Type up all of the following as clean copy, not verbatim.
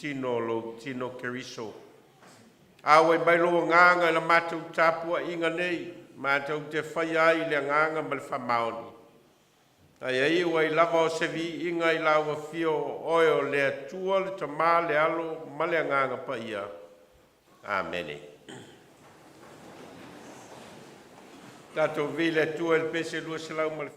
tino lo tino keriso. Awe bailo nganga la matu tapua inga nei, matu te whai ai le nganga ma le whamaoni. Ai ai wai lava o se vi inga I lawa fio oio le atua le tamā le alo ma le nganga pa ia. Amen. Tato vile atua le pese lua se lau ma le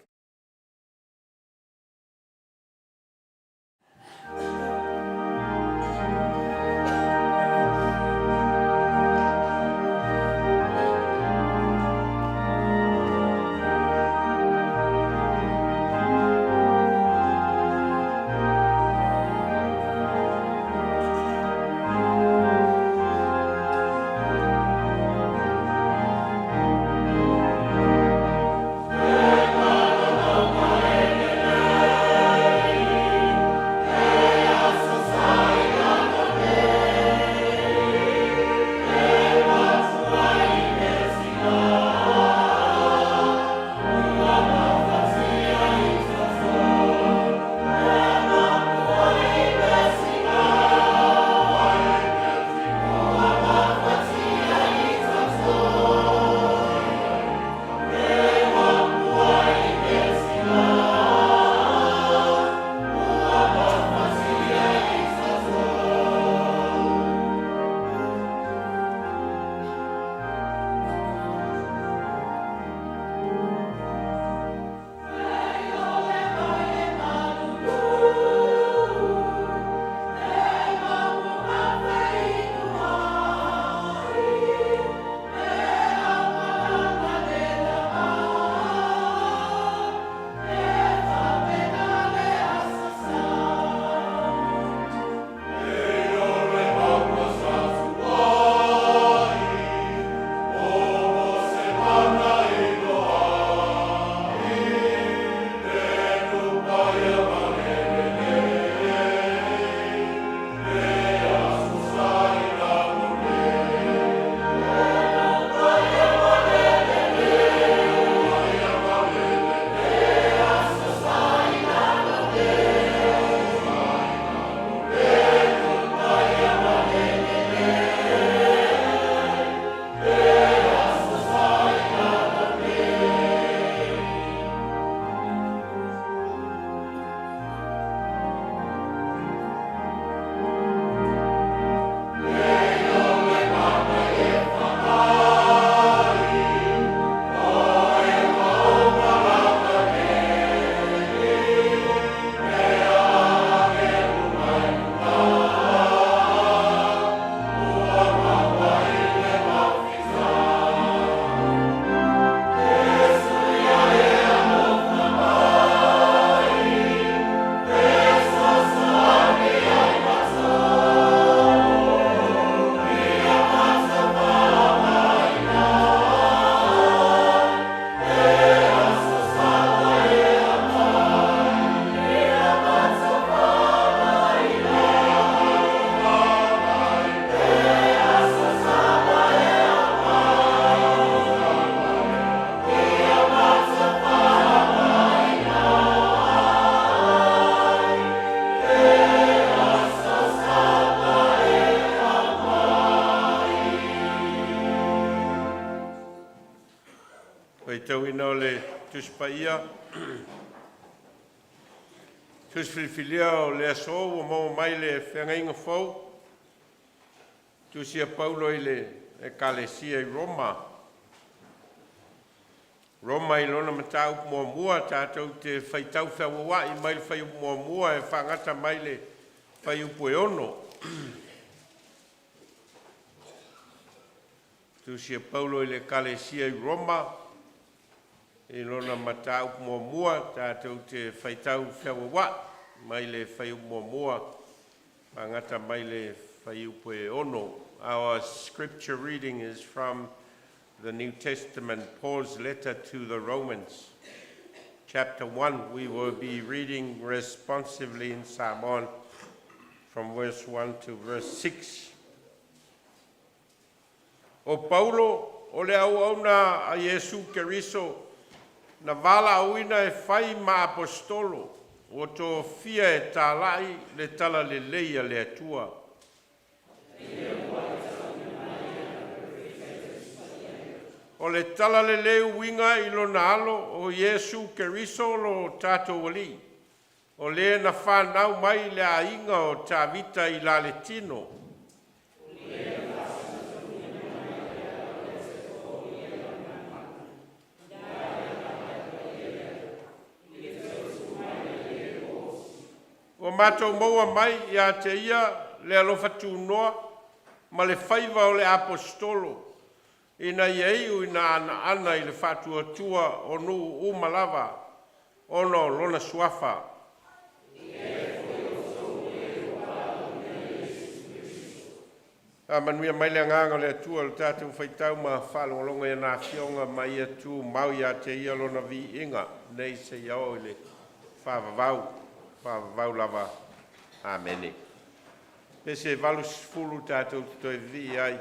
Paia tus filfilia o le aso o mo mai le whengainga fau tus ia Paulo I le ekalesia I Roma I lona matau mua tātou te whaitau whiawawa I mai le whai mua e whangata mai le whai upoe ono tus ia Paulo I le ekalesia I Roma I lona matau mua tātou te whaitau whiawawa mai le whai mua angata mai le whai upoe ono. Our scripture reading is from the New Testament, Paul's letter to the Romans. Chapter 1, we will be reading responsively in Psalm 1 from verse 1 to verse 6. O Paulo, o le au na a Jesu Keriso, na vala auina e whai ma apostolo, o tō fia e tālai le tala le leia le atua. o le tala le leu winga I lona alo o Yesu Keriso lo tātou wali. O le na whanau mai le a inga o tā vita I la le tino. O mātou maua mai ia te ia le Alofa Tunoa ma le whaiva o le apostolo. Ina iei u ina ana I le whatua tua o nu umalava ono lona suafa. Manuia mai le nganga le atua le tātou whaitau ma whalongolonga ia nā whionga mai atu mau ia te ia lona vi inga. Nei se iao le whawavau lava. Amene. Pese valus fulu tātou toi vi ai.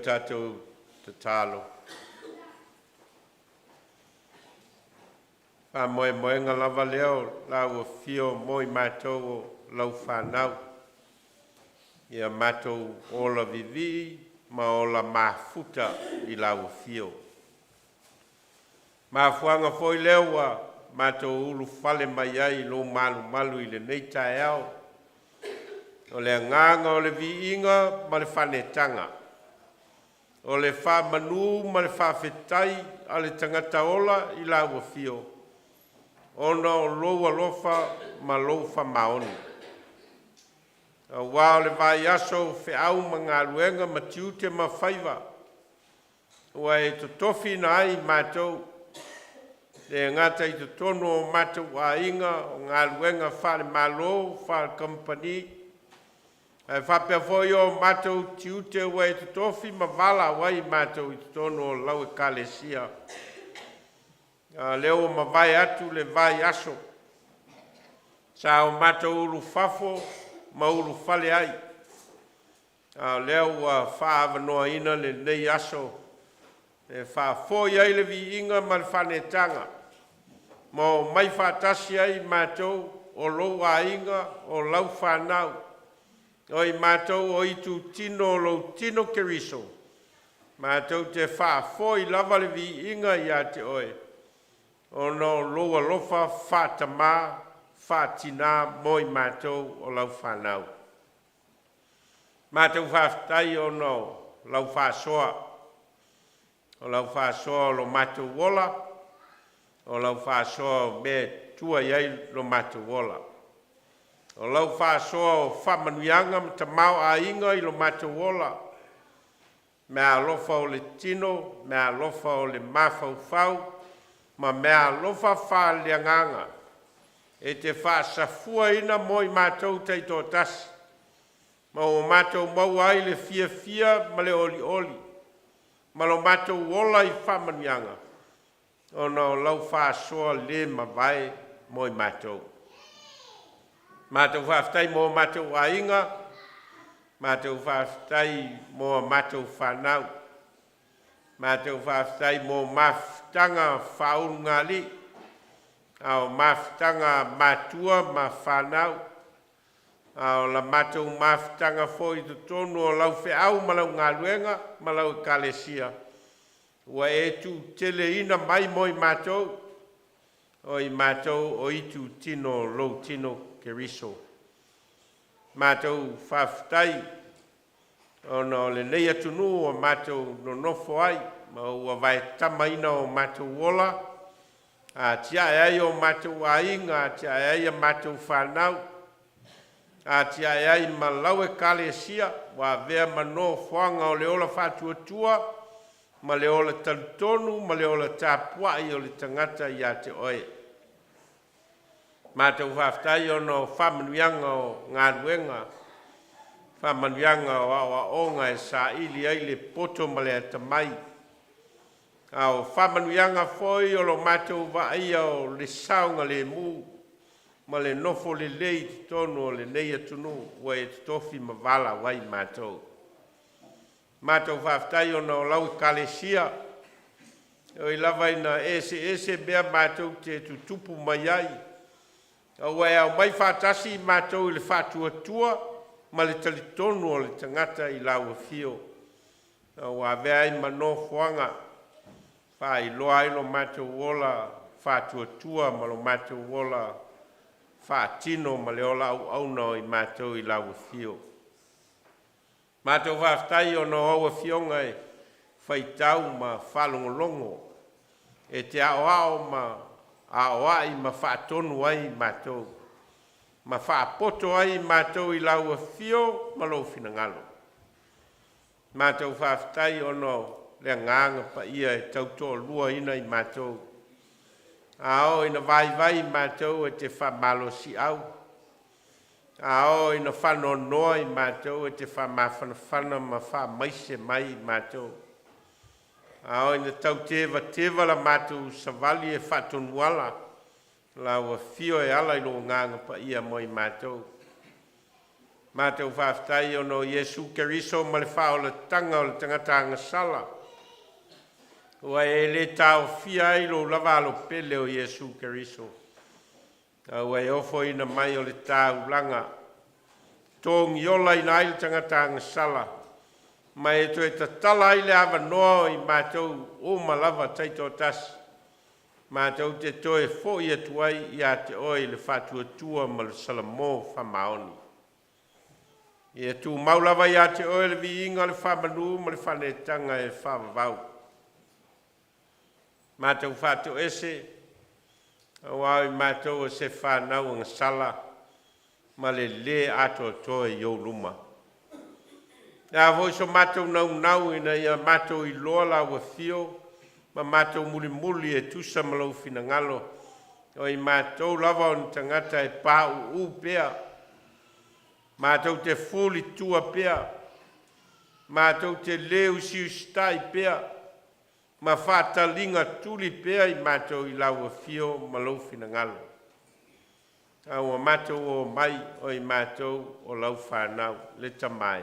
tātou te tālo. Pa moe ngā lava leo, lau o fio moi mātou o lau whanau. Ia mātou ola vivi, ma ola mafuta I lau o fio. Mafuanga foi lewa mātou ulu fale mai ai lo malu i le nei tae au. O le nganga o le vi inga ma le whanetanga. O le wha manu ma le wha whetai a le tangata ola i la ua fio. Ona o loa lofa ma lofa maoni. A wā o le vai aso whi au ma ngā luenga ma tiute ma whaiva. Ua e to tofi na ai mātou. Le ngata i to tono o mātou a inga o ngā luenga whare malo, whare company. E whapea foi o mātou tiute ua e to tofi ma wala wai mātou i to tono o lau e kalesia. Leo ma vai atu le vai aso. Sa o mātou ulu fafo ma ulu fale ai. Leo wha noa ina le nei aso. E wha foi ai le vi inga ma le whanetanga. Ma o mai whatasi ai mātou o lou a inga o lau whanau. Oi mātou o itu tino o lou tino keriso. Mātou te wha foi lava le vi inga ia te oe. Ono loa lofa whatama, whatina moi mātou o lau whanau. Mātou whaftai ono lau whasoa. O lau whasoa lo mātou wola. O lau whasoa me tua iai lo mātou wola. O lau whasoa o whamanuianga ma ta mau a inga i lo mātou wola. Me alofa o le tino, me alofa o le mawhau whau. Ma mea lofa wha leanganga. E te wha safua ina moi mātou teito tasi. Ma o mātou mau ai le fia ma le oli. Ma lo mātou wola i whamanianga. O no lau wha soa le ma vai moi mātou. Mātou whaftai mo mātou a inga. Mātou whaftai mo mātou whanau. Mātou whaftai mo maftanga whaunga li. Au maftanga matua ma whanau. Au la mātou maftanga foi tu tonu o lau whiau ma lau ngā luenga ma lau kalesia. Ua e tu tele ina mai moi mātou. Oi mātou o itu tino lou tino keriso. Mātou whaftai. Ono le nei atunu o mātou no nofo ai, ma ua vai tamaina o mātou wola, a tia ai o mātou ainga, a tia ai a mātou whanau, a tia ai ma lau e kalesia, wa vea mano whanga o le ola whatuatua, ma le ola talutonu, ma le ola tāpuai o le tangata i a te oe. Mātou whaftai o no whamanuianga o ngā ruenga, whamanuianga o awa onga e Saili ai le poto ma le atamai. Au whamanuianga foi o lo mātou vaia o le saunga le mu, ma le nofo le lei tonu o le nei atunu, ua e tofi ma wala wai mātou. Mātou whaftai o na o lau kalesia, o i lava ina ese bea mātou te tutupu mai ai. Au e au mai whatasi mātou i le whatuatua, ma le talitonu o le tangata i lau fio. Au a vea i mano whanga, wha i loa ilo mātou wola whatuatua, ma lo mātou wola whatino, ma le ola au auna i mātou i lau fio. Mātou whaftai o no aua fionga e whaitau ma whalongolongo, e te ao ma aoa i ma whaatonu ai mātou. Ma whaapoto ai mātou i lau fio ma lo finangalo. Mātou whaftai ono le nganga pa ia e tauto lua ina i mātou. Ao ina vai mātou e te whamalo si au. Ao ina whanonoa i mātou e te whamawhanawhana ma whamaise mai i mātou. Ao ina tau teva la mātou savali e whatonuala. Lau fio e ala i lo nganga pa ia moi mātou. Mātou whaftai o no Yesu Keriso ma le whao le tanga o le tangata ngasala. Ua e le tau fia i lo lava lo pele o Yesu Keriso. Ua e ofo ina mai o le tau langa. Tōngi ola ina ai le tangata ngasala. Ma e to e tatala ai le awa noa i mātou o malava taito tasi. Mātou te toe fo ia tuai ia te oi le whatua tua ma le salamo whamaoni. Ia tu maulawa ia te oi le vi inga le whamanu ma le whanetanga e whamavau. Mātou whatua ese, awai mātou se whanau ang sala, ma le ato toe i luma. Ia voi so mātou nau ina ia mātou i loa la wa fio, ma mātou muli e tusa malau fina ngalo, o i mātou lava o tangata e pāu pea, mātou te fuli tua pea, mātou te leu siu stai pea, ma whātalinga tuli pea i mātou i lau a fio malau fina ngalo. Au a mātou o mai o i mātou o lau whanau le tamai,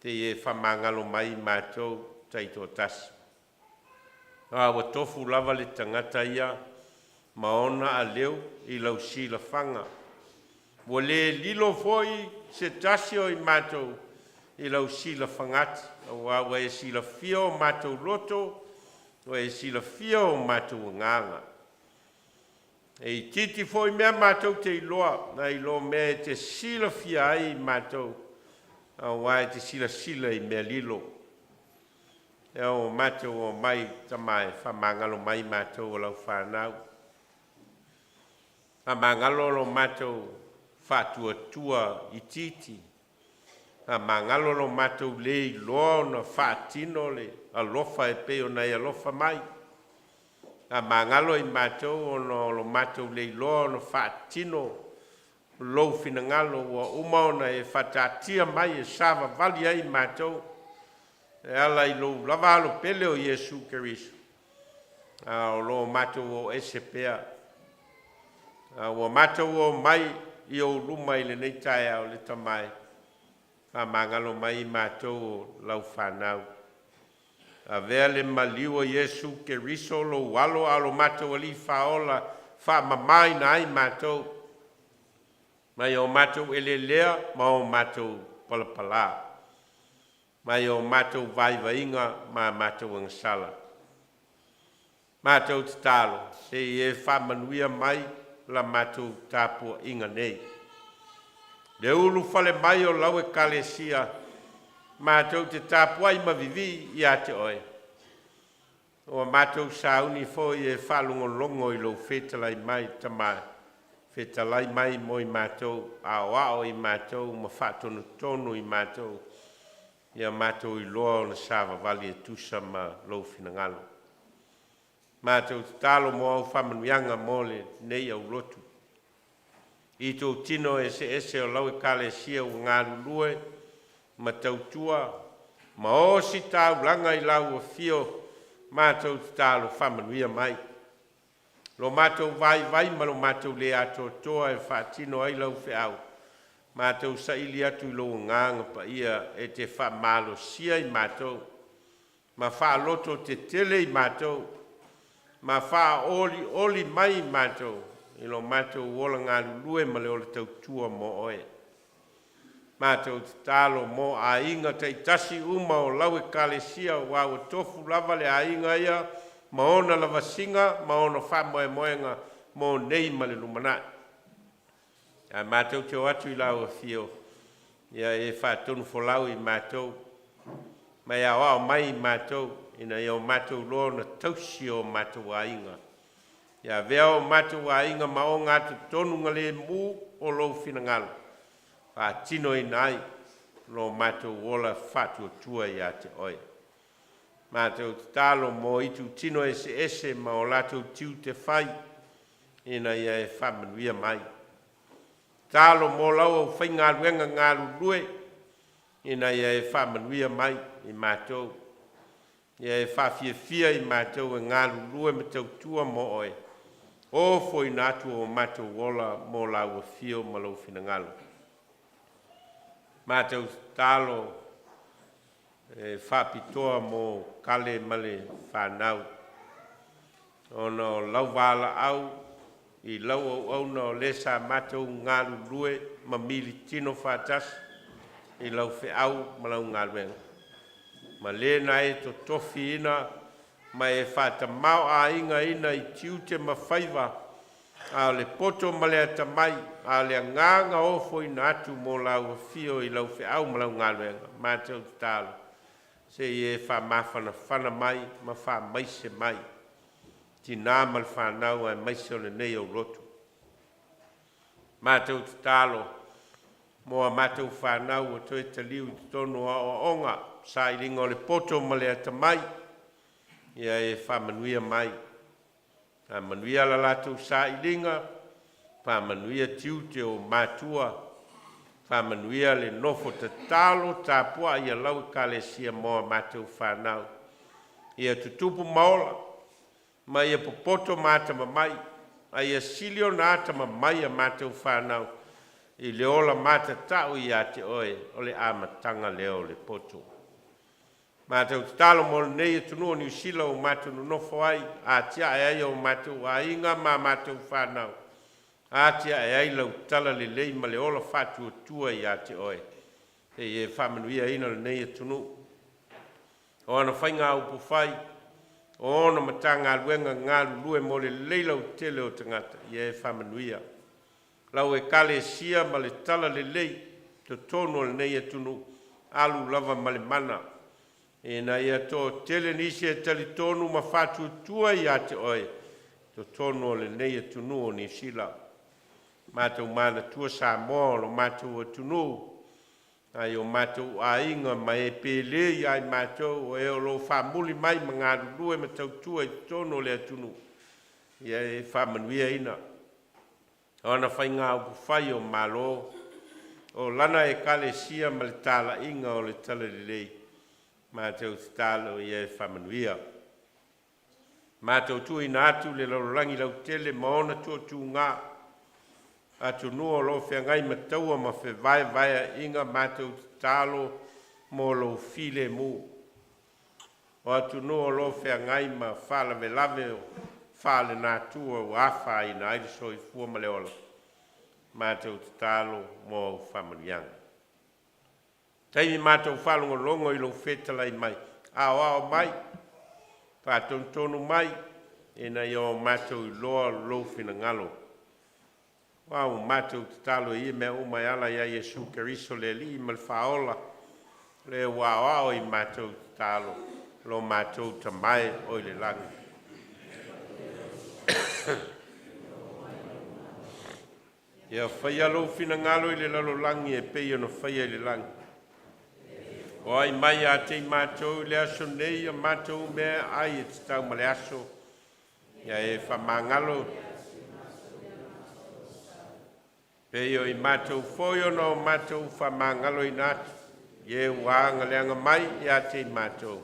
te e whamangalo mai mātou taito tasi. Wa tofu lava le tangata ia, maona a leo i lau sila whanga. Wa le lilo foi se tasio i mātou i lau sila whangati. Wa e sila fio mātou loto, wa e sila fio mātou nganga. E titi foi mea mātou te iloa, na ilo mea te sila fia ai mātou. Wa e te sila i mea lilo. E o mātou o mai tamai, whamangalo mai mātou o lau whanau. Whamangalo lo mātou whatua tua i titi. Whamangalo lo mātou le i loa na whaatino le alofa e peo nei alofa mai. Whamangalo i mātou o lo mātou le i loa na whaatino lou finangalo o umaona e whatatia mai e sawa vali ai mātou. E ala i lo lavalo pele o Yesu Keriso. O lo mātou o ese pea. O mātou o mai i o luma i le nei tae au le tamai. A mangalo mai mātou o lau whanau. A vea le maliu o Yesu Keriso lo walo a lo mātou ali whaola wha mamai na ai mātou. Mai o mātou ele lea ma o mātou palapala. Mai o mātou vaivainga ma mātou angsala. Mātou te talo, se e whamanuia mai la mātou tāpua inga nei. Le ulu whale mai o lau e kalesia, mātou te tāpua i mavivi i ate oe. O mātou sauni foi e whalongolongo i lo whetalai mai tamai. Whetalai mai mo i mātou, ao i mātou, ma whatonu tonu i mātou. Ia mātou i loa na sawa vali e tusa ma lou finangalo. Mātou te talo mo au whamanuianga mo le nei au lotu. I tō tino e se o lau e kale sia o ngā lulue, ma tautua, ma o si tau langa i lau o fio, mātou te talo whamanuia mai. Lo mātou vai ma lo mātou le ato toa e whaatino ai lau whiau. Mātou Saili atu i lo nganga pa ia e te wha malo sia i mātou. Ma wha loto te tele i mātou. Ma wha oli mai i mātou. I lo mātou wola ngā lue ma le ole tau tua mo oe. Mātou te talo mo a inga te tasi uma o lau e kale sia wa o tofu lava le a inga ia. Ma ona lava singa, ma ona wha moenga mo nei ma le lumanai. A mātou te o atu i lau a fio. Ia e whaatonu wholau i mātou. Mai a wao mai i mātou. Ina i o mātou loa na tausi o mātou a inga. Ia vea o mātou a inga ma o ngātu tonu ngale mū o lou finangalo. Whaatino i nai. Lo mātou wola whātua tua i a te oi. Mātou te talo mo itu tino ese ma o lātou tiu te whai. Ina ia e whamanuia mai. Talo mo lau au whai ngā ruenga ngā lulue, ina ia e whamanuia mai i mātou. Ia e whawhiawhia i mātou e ngā lulue me tau tua mo oe. O foi nātu o mātou wola mo lau a whio ma lau whinangalo. Mātou talo e whapitoa mo kale male whanau. Ono lau wala au, i lau au na o lesa mātou ngā lulue ma mili tino whātas i lau whi au ma lau ngā ruenga. Ma le na e to tofi ina ma e whatamau a inga ina I tiu te mawhaiva, a le poto ma le atamai, a le nganga ofo ina atu mo lau fio I lau whiau ma lau ngaluenga, mātou te tālo. Se e wha mawhana whana mai, ma wha maise mai. Tina ma le whanau e maise o le nei o roto. Mātou te tālo, moa mātou whanau o toi te liu te tono o onga, sa I ringa o le poto ma le atamai, ia e whamanuia mai. A manuia la lātou sa I ringa, whamanuia tiute o mātua, whamanuia le nofo te talo, tā pua ia lau ka le sia moa mātou whanau. Ia tutupu maola, ma ia popoto mātama mai, a ia silio nātama mai a mātou whanau, I le ola mata tau I a te oe, o le amatanga leo le poto. Mātou te talo mo le nei tunua New Zealand o mātou nofo ai, a tia e ai o mātou a inga ma mātou whanau. A tia e ai lau tala le lei ma le ola whātua tua I a te oe. E whamanuia ina le nei tunu. O ana whainga upu whai, o ona matanga luenga ngā lue mo le leilau tele o tangata, I whamanuia. Lau e kale sia ma le tala le lei, to tono le nei tunu, alu lava ma le mana. E na ia to tele nisi e tali tonu ma whātua tua I a te oe, to tono le nei tunu o ni sila. Mātou mana tua sa moa lo mātou o tunu, ai o mātou a inga ma e pele I ai mātou o e o lo whamuli mai ma ngā rurue ma tau tua I tono le tunu. Ia e whamanuia ina. Ona whai ngā upu whai o malo, o lana e kale sia ma le tala inga o le tala le lei. Mātou te talo I e whamanuia. Mātou tu ina atu le laurangi lau tele ma ona tua tu ngā. Atu nua lo whea ngai mataua ma whe vai inga mātou te talo mo lo file mu. O atu nua lo whea ngai ma whalawe lave o whale nā tua o awha I na aire so I fua ma leola. Mātou te talo mo whamanianga. Taimi mātou whalongo longo I lo whetala I mai. Ao mai, pātontonu mai, e na I o mātou I loa lo whina ngalo. Wau mātou te talo I mea umai ala ia Yesu Keriso le li ma le whaola. Le wao I mātou te talo, lo mātou ta mai o I le langi. Ia whaia lo whina ngalo I le lalo langi e pei ono whaia I le langi. O ai mai a te mātou le aso nei a mātou mea ai e te tau ma le aso. Ia e whamangalo. Pei o I mātou whoio no mātou whamangalo I nātu. Ie wāanga leanga mai I a te mātou.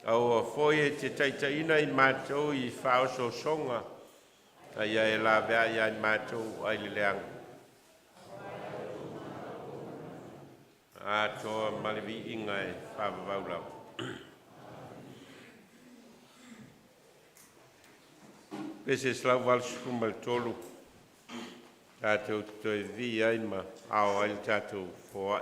Au a whoie te taitaina I mātou I whaoso songa. A ia e la vea I a mātou ai le leanga. A toa maliwi inga e whawawaulau. Pese slau walsuku mal tolu. Tātou toi vi ai ma ao ai tātou fōai.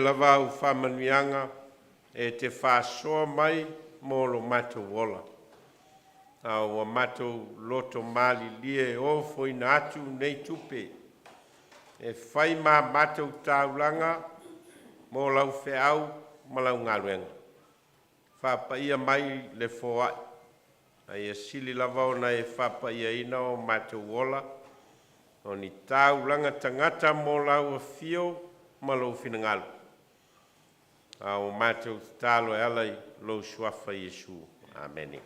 lava u whamanuianga e te whāsoa mai mō lo mātou ola. Au a mātou loto mali lie o foina atu nei tupe. E whai mā mātou tāulanga mō lau whiau ma lau ngaruenga. Whapaia mai le foai. Ai e sili lava ona e whapaia ina o mātou ola. O ni tāulanga tangata mō lau a whio ma lau whinangalu. Au mātou tālo e alai lau suafa Iesu. Amen.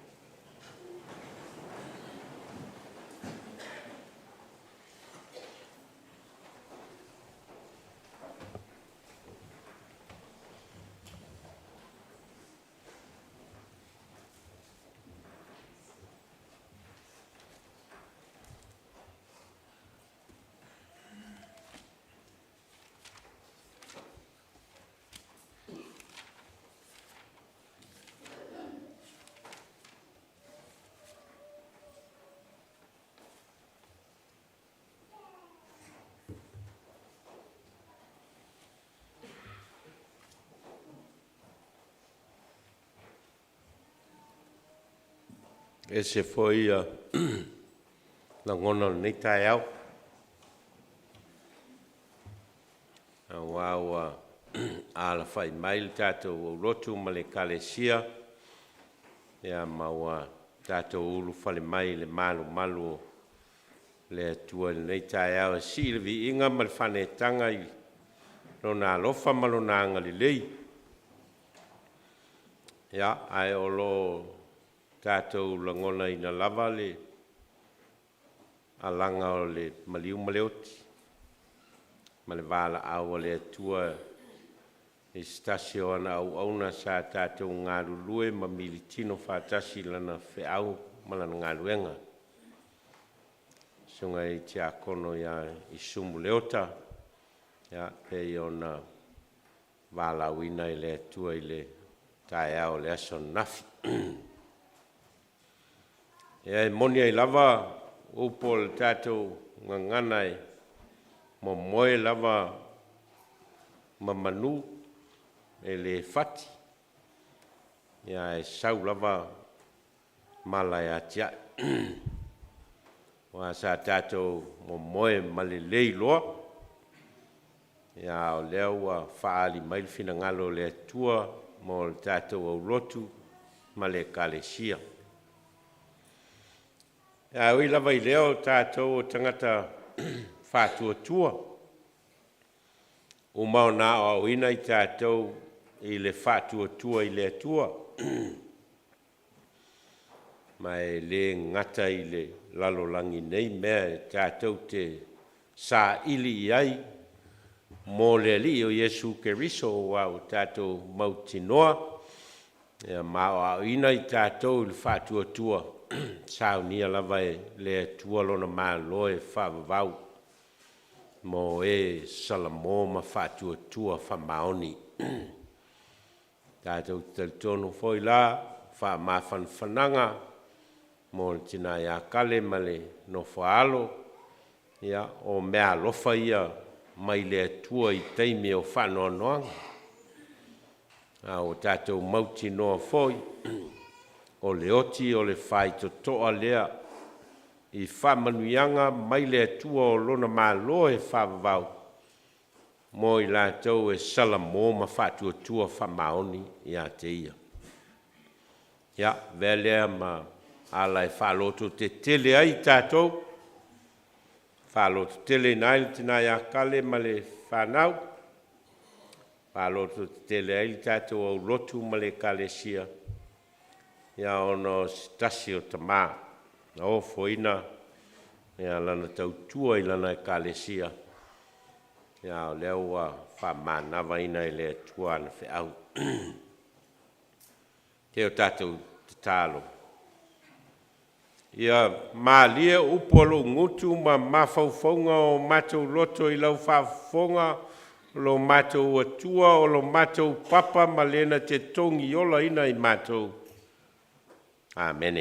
E se foi na ngona nei tai au. Au ala fai mai tātou Lotu ma le kalesia. Ia maua tātou ulu fale mai le malu le tua nei tai au. Si le vi inga ma le whanetanga i lona alofa ma lona anga li lei. Ia ai o lo tātou langona ina lava le alanga o le maliu maleoti. Ma le Vailaau le atua e stasio ana au auna sa tātou ngāru lue ma militino whātasi lana whiau ma lana ngāruenga. Sunga i te akono ia i sumu leota. Ia pe i ona Vailaau ina i le atua i le tae au le aso nafi. E monia i lava upo le tātou nganganai mo moe lava mamanu e le fati. Ia e sau lava malai atia. Wa sa tātou mo moe malelei loa. Ia o leo a whaali mai fina ngalo le atua mo le tātou au Lotu ma le kalesia. Ia ui lava i leo tātou o tangata whātua. O mau nā o ina i tātou i le whātua i le atua. Mai le ngata i le lalolangi nei mea tātou te Saili i ai. Mō le li o Iesu Keriso o au tātou mautinoa. Ia mau o ina i tātou i le whātua. Sauniga lava e le atua lona māloe whaavavau. Mo e salamo ma whātua whamaoni. Tātou tautonu foi la whaamawhanwhananga. Mo le tina ia kale ma le nofa alo. Ia o mea alofa ia mai le atua i teimi o whanoanoanga. O tātou mauti noa foi. O le oti o le whai to toa lea i whamanuianga mai le atua o lona māloe whaavavau. Mo i lātou e salamo ma whātua whamaoni i a te ia. Ia, velea ma ala e whaloto te tele ai tātou. Whaloto tele nai tina ia kale ma le whanau. Whaloto te tele ai tātou au Lotu ma le kalesia. Ia ono stasi o tamā, na o foina, ia lana tautua i lana e kalesia. Ia o leo a whamanawa ina i le atua na whiau. Te o tātou te tālo. Ia mālia upolo ngutu ma mawhauwhaunga o mātou loto i lau whawhaunga lo mātou atua o lo mātou papa ma lena te tongi ola ina i mātou. Amen.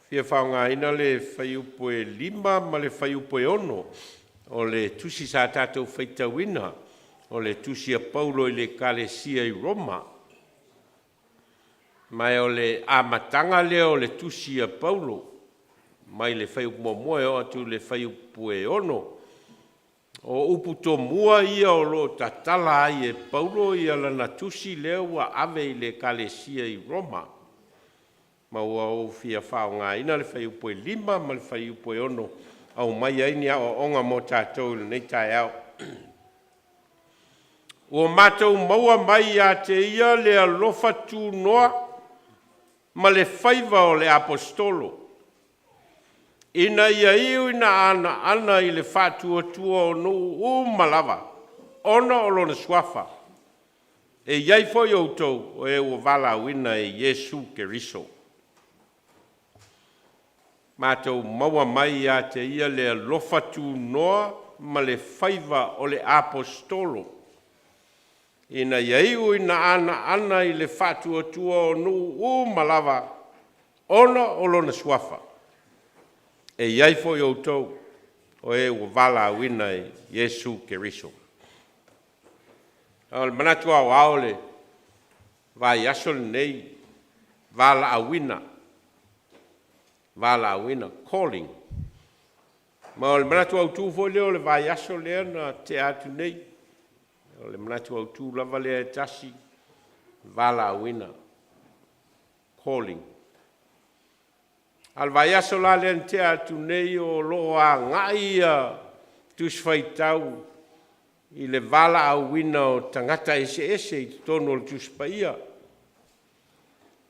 Fia whaunga ina le whaiupo e 5 ma le whaiupo e 6. o le tusi sa tātou whaitawina, o le tusi a Paulo i le kalesia i Roma. Mai o le amatanga leo le tusi a Paulo, mai le whai upumomoe o atu le whai upue ono. O upu tō mua ia o lo tatala ai e Paulo ia lana tusi leo wa ave i le kalesia i Roma. Ma ua o fia whao ngā ina le whai upue lima, ma le whai upue ono, au mai aini a o onga mo tātou le nei tai au. Ua mātou maua mai a te ia le Alofa Tunoa, ma le whaiva o le apostolo. Ina ia iu ina ana i le whātua tua o no malawa, ona o lona swafa. E iai foi outou o e ua Vailaau ina e Yesu Keriso. Mātou maua mai a te ia le Alofa Tunoa ma le whaiva o le apostolo. Ina iaiu ina ana i le whātua tua o no malawa, ona o lona swafa. E iai foi outou o e ua Vailaau ina e Yesu Keriso. O le manatu au ao le vai aso le nei Vailaau ina. Vailaau ina, calling. Ma o le manatu au tū foi leo le vai aso lea na te atu nei. O le manatu au tū lava lea e tasi. Vailaau ina, calling. Al vai aso la lea te atu nei o loo a ngai a tuswhaitau i le Vailaau ina o tangata ese i tono le tuspaia.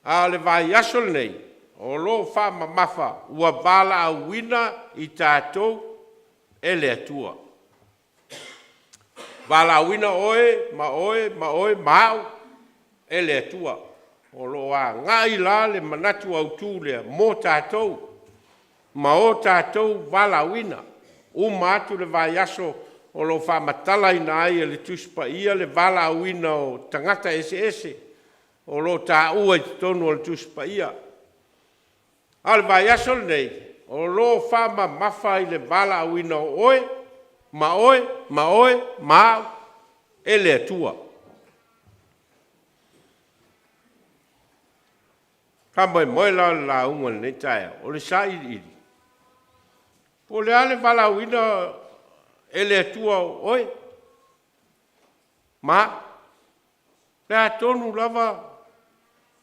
A le vai aso nei, o lo wha mamafa ua Vailaau ina i tātou e le atua. Vailaau ina oe, mau e le atua. O lo a ngai la le manatu au tū lea mō tātou. Ma o tātou Vailaau ina. Atu le vai aso o lo wha matala ina ai e le tuspa ia le Vailaau ina o tangata ese. O lo tā ua i tonu o le tuspa ia. Al vai aso nei, o lo wha mafa i le Vailaau ina o oe, ma e le atua. Ka moe la unga nei taia, o le Saili. Po le ale Vailaau ina e le atua oe. Ma, le atonu lava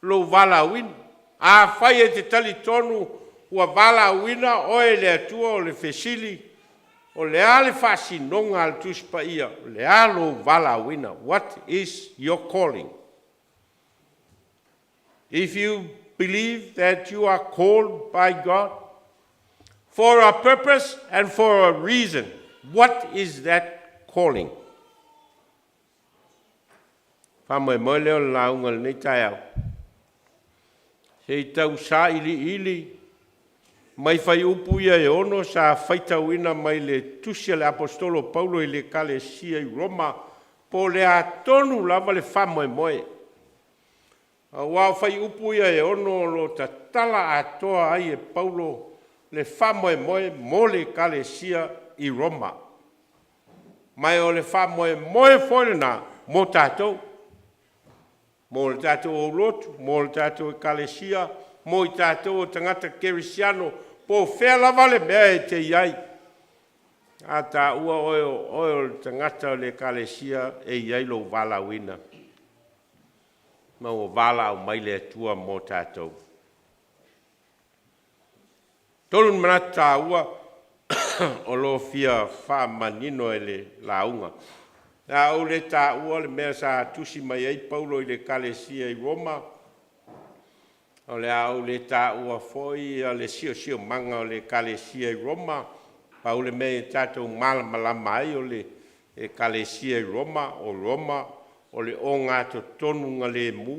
lo Vailaau ina. A whai e te tali tonu ua Vailaau ina oe le atua o le fesili. O le ale whasinonga al tuspa ia. O le alo Vailaau ina. What is your calling? If you believe that you are called by God for a purpose and for a reason, what is that calling? Whamoe leo la unga nei tai au. Hei tau Saili, mai whai upu ia e ono sa whaitau ina mai le tusia le apostolo Paulo i le kalesia i Roma, po le a tonu lava le whamoe. Wau whai upu ia e ono lo ta tala atoa ai e Paulo le whamoe mo le kalesia i Roma. Mai o le whamoe whoina mo tātou. Mo le tātou o Lotu, mo le tātou e kalesia, mo i tātou o tangata kerisiano, po whea lava le mea e te iai. A tā ua oe o tangata o le kalesia e iai lo Vailaau ina. Ma o Vailaau mai le atua mo tātou. Tolun manata tā ua o lo fia wha manino e le launga. Nā o le tā ua le mea sa tusi mai ai Paulo i le kalesia i Roma. O le au le tā ua foi a le sio manga o le kalesia i Roma. Pa o le mea tātou malama ai o le kalesia i Roma, o le o ngāto tonu ngā le mu.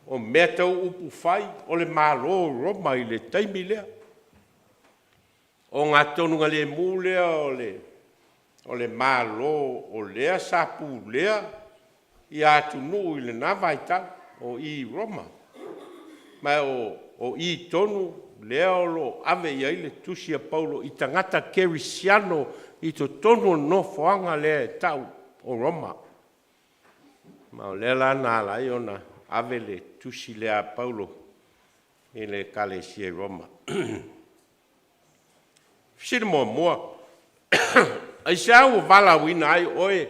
O mea tau upu whai, o le mālo Roma i le taimi lea. O ngā tonu ngā le mu lea o le mālo o lea sapu lea i atu nuu i le navaita o i Roma. mai o I tonu lea o lo ave ia ile tusi a Paulo I tangata kerisiano I to tonu no foanga lea tau o Roma. Ma o lea la na la iona ave le tusi lea Paulo I le kalesia Roma. Siri mua. Ai sa o Vailaau ina ai oe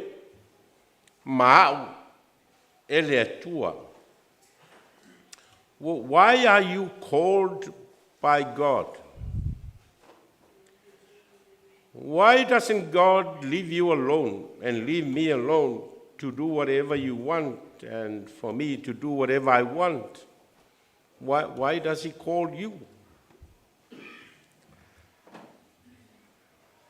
maau ele atua. Well, why are you called by God? Why doesn't God leave you alone and leave me alone to do whatever you want and for me to do whatever I want? Why does he call you?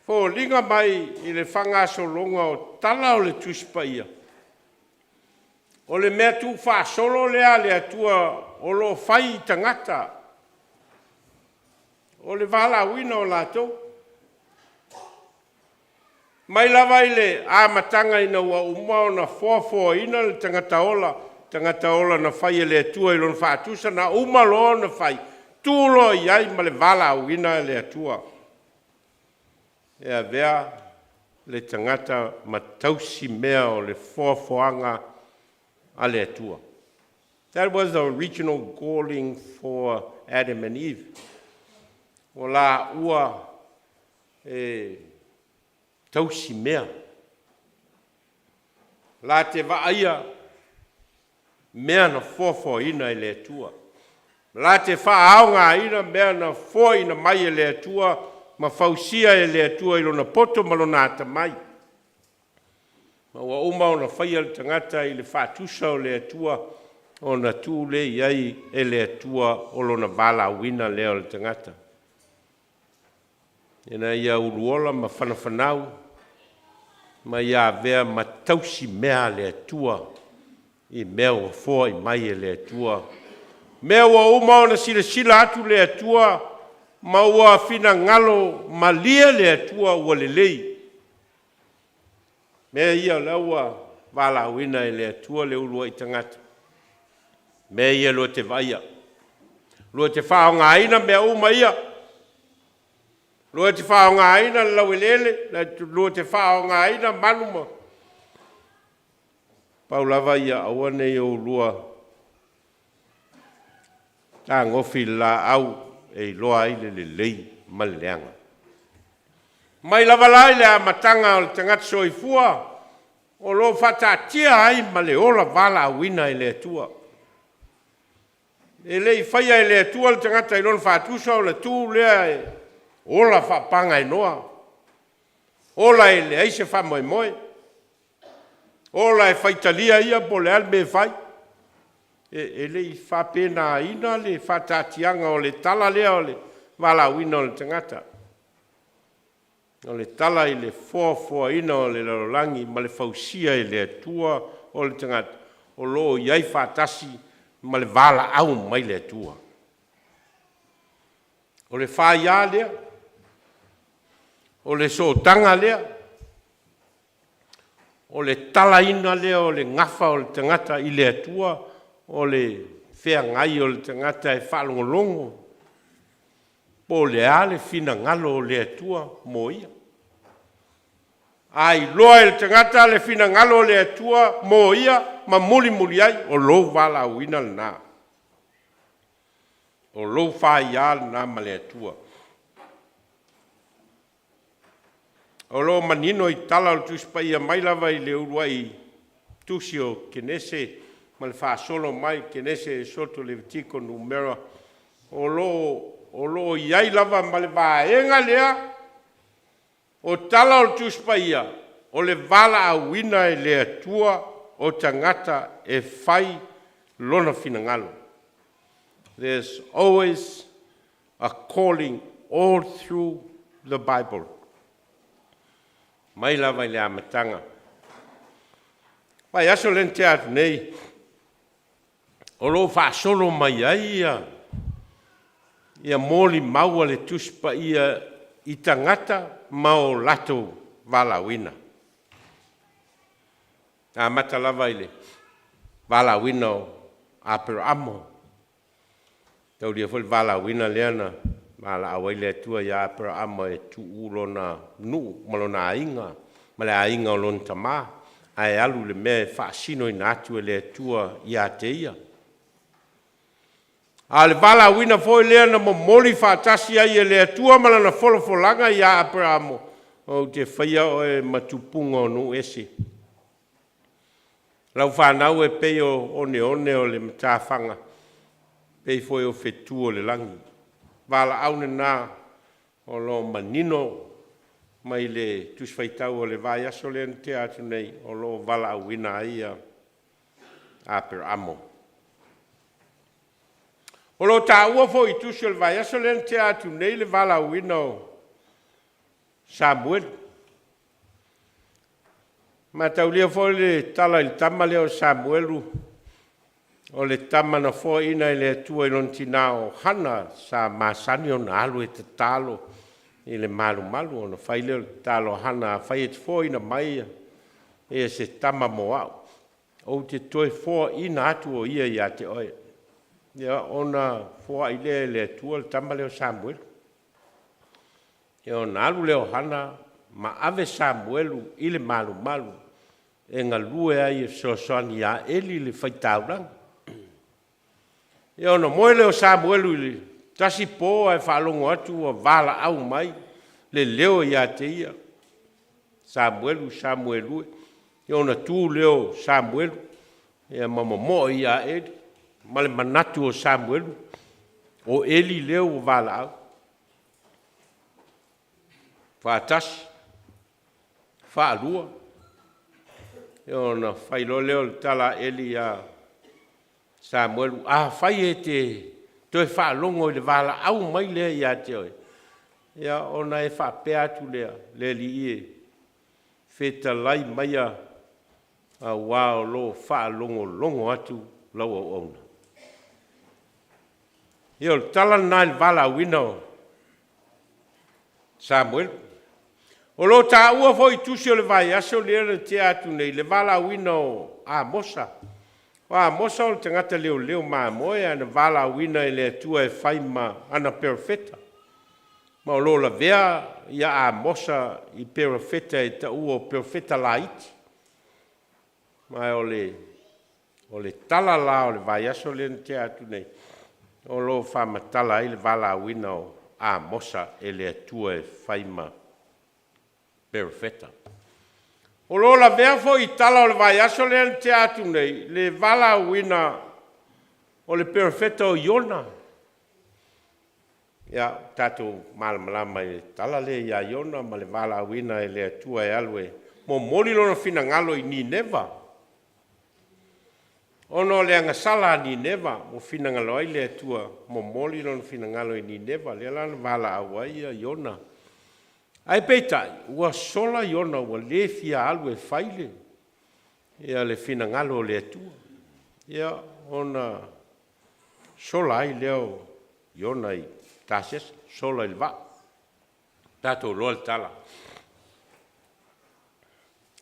For linga mai I le whangasolonga o tala o le tuspaia. O le mea tu whaasolo lea le atua o lo whai tangata. O le Vailaau ina o lātou. Mai lava I le āmatanga ina ua umao na fōfō ina le tangata ola. Tangata ola na whai e le atua I lon whaatusa na umalo na whai. Tūlo iai ma le Vailaau ina le atua. Ea vea le tangata matausi mea o le fōfoanga a le atua. That was the original calling for Adam and Eve. O la ua tausi mea. La te vaaia mea na fōfo ina I le atua. La te whaaonga ina mea na fō ina mai e le atua ma fausia e le atua I lona poto ma lona ata mai. Ma ua uma o na whaia le tangata I le whaatusa o le atua o na tū le iai e le atua o lona Vailaau ina leo le tangata. Ina ia uruola ma whanawhanau ma ia vea ma tausi mea le atua I mea ua fōa I mai e le atua. Mea ua uma o na sila atu le atua ma ua fina ngalo ma lia le atua ua lelei. Mea ia laua Vailaau ina e le atua le ulua I tangata. Mea ia lua te vaia. Lua te whaonga ina mea uma ia. Lua te whaonga ina lauelele. Lua te whaonga ina manuma. Paulava ia awane I o lua. Tā ngofi la au. E loa I le lei ma le leanga. Mai lava lai le amatanga o le tangata soifua, o lo whatatia ai ma le ola Vailaau ina I le atua. E lei whaia I le atua le tangata I lona whatusa o le tū lea e ola whapanga I noa. Ola e le aise whamoe moe. Ola e whaitalia ia po le alme whai. E lei whapena ina le whatatianga o le tala lea o le Vailaau ina o le tangata. O le tala I le fōfōa ina o le larolangi ma le fausia I le atua o le tangata. O lo iai whatasi ma le Vailaau mai le atua. O le whaia lea. O le sotanga lea. O le tala ina lea o le ngafa o le tangata I le atua. O le whea ngai o le tangata e whalongolongo. Po le ale fina ngalo o le atua mo ia. Ai loa e le tangata le fina ngalo o le atua mo ia ma muli ai o lou Vailaau ina le nā. O lou whaia le nā ma le atua. O lo manino I tala o tuspaia mai lava I le urua I tusi o kenese ma le whaasolo mai kenese e soto le vitiko numera o lo iai lava ma le vaenga lea o tala o tuspaia o le Vailaau ina e le atua o tangata e whai lona finangalo. There's always a calling all through the Bible. Mai lava I le amatanga. Pai aso len te atu nei. O lo whaasolo mai ai ia moli maua le tuspa ia I tangata ma o lato Vailaau ina. A mata lava I le Vailaau ina o Aperamo. tau lia foi Vailaau ina leana mala awai le tua ya pra ama e tu ulona nu malona ainga male ainga o lon tama ai alu le me fa sino ina atu le tua ia teia ale Vailaau ina foi leana mo moli fa tasi ai le tua malana folanga ia pra amo o te faia o e matupunga o nu ese lau whanau e peo one o le matawhanga pei foi o fetu o le langi Vailaau na o lo manino mai le tusfaitau o le vai aso le te atu nei o lo Vailaau ina ia a per amo o lo taua foi tusi o le vai aso le te atu nei le Vailaau ina o Samuel ma taulia foi le tala il tama leo Samuelu o le tama na foi ina le tua ilon tina o hana sa masani o na alu e te talo i le malu o na fai leo talo hana fai e te foi ina mai e se tama moa o te toi foi ina atu o ia te oe ia ona foi le tua le tama leo Samuelu e o na alu leo hana ma ave Samuelu i le malu e ngā lue ai e soasani a eli le whaitaurang. E ono moe leo Samuelu i le tasi pō ai whaalongo atu o Vailaau mai le leo i a te ia. Samuelu. E ona tū leo Samuelu e mamamoa i a eli. Ma le manatu o Samuelu o eli leo o Vailaau. Whaatasi. Whaalua. E ona whailo leo le tala eli a Samuelu. Whai e te toi whaalongo i le Vailaau mai lea i a te oi. Ia ona e whapea atu lea le li ie. Wheta lai mai a wao lo whaalongo atu lau au auna. Ia o tala nai le Vailaau ina o Samuelu. O lo ta ua foi tusi o le vai aso le te atu nei le Vailaau ina o Amosa. O Amosa o le tangata leo maamoe ana Vailaau ina e le atua e whaima ana perfeta. Ma o lo la vea ia Amosa i perfeta e ta ua perfeta laiti. Ma o le tala la o le vai aso le te atu nei. O lo whama tala i le Vailaau ina o Amosa e le atua e whaima perfetta. O lo la vea fo i tala o le vai aso le te atu nei, le Vailaau ina o le perfetta o Iona. Ia, tātou malama i tala le ia Iona, ma le Vailaau ina e le atua e alue. Mo moli lona finangalo i Nineva. Ono le angasala ni Nineva, mo finangalo ai le atua, mo moli lona finangalo i Nineva, le lana Vailaau ai ia Iona. Ai peitai, ua sola Iona, ua le fia alu e whaile. Ia le finangalo le atua. Ia ona sola ai leo Iona i tases, sola il va. Tato loa le tala.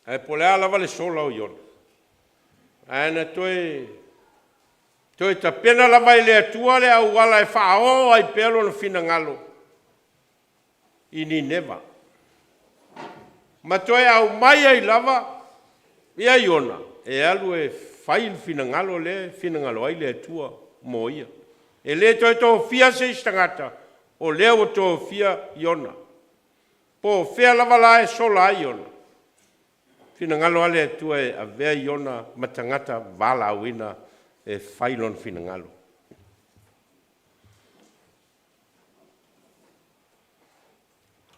Ai polea lava le sola o Iona. Aina toi ta pena lava i le atua le au wala e whao ai pelo na finangalo. I Nineva. Ma toi au mai ai lava, ia Iona, e alu e whai finangalo le, finangalo ai le atua mo ia. E le toi tō fia se istangata, o leo tō fia Iona. Po fea lava la e sola ai Iona. Finangalo ale atua e a vea Iona matangata Vailaau ina e whai lon finangalo.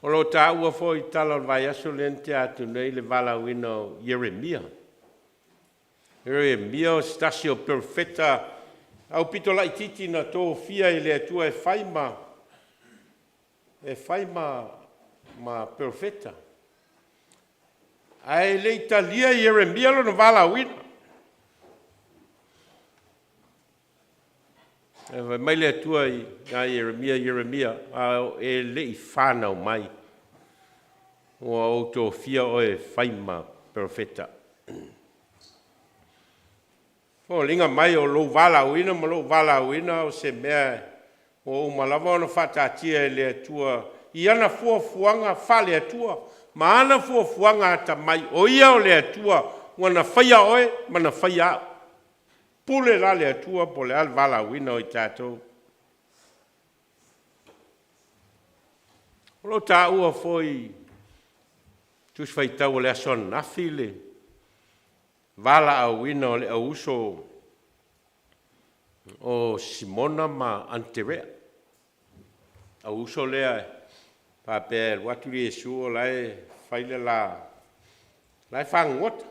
O lo ta ua foi tala vai aso le te atu nei le Vailaau ina o Jeremia. Jeremia o stasi o perfeta au pito lai titi na tō fia i le atua e whaima ma perfeta. Ai le italia Jeremia lo na Vailaau ina. Mai le atua i Jeremia, e le i whanau mai. O au tō fia o e whaima perfeta. O linga mai o lo Vailaau ina, ma lo Vailaau ina o se mea O malava ona whatatia e le atua. I ana fuafuanga whale atua. Ma ana fuafuanga ata mai. O ia o le atua. Wana whaia oe, mana whaia au. Pule la le atua po le al Vailaau o i tātou. Olo tā ua foi. Tus whaitau o le ason nafi le. Vailaau o le auso. O Simona ma Anterea. Auso lea e. Pape watu li Yesu o lai whaile la. Lai whangota.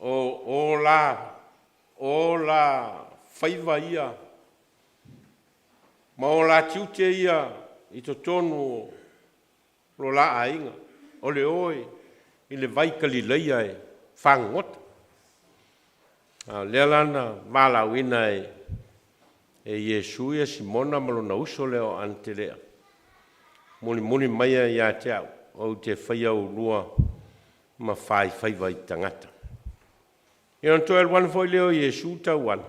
O la whaiva ia. Ma o la tiute ia. I to tonu lo la ainga. O le oi. I le vai kalileia e. Whangota. Lea lana Vailaau e Yesu ia Simona malona uso leo Antelea. Muni maia ia te au. O te whaia urua ma whaiva i tangata. I on toa wan foi leo Yesu tau wan.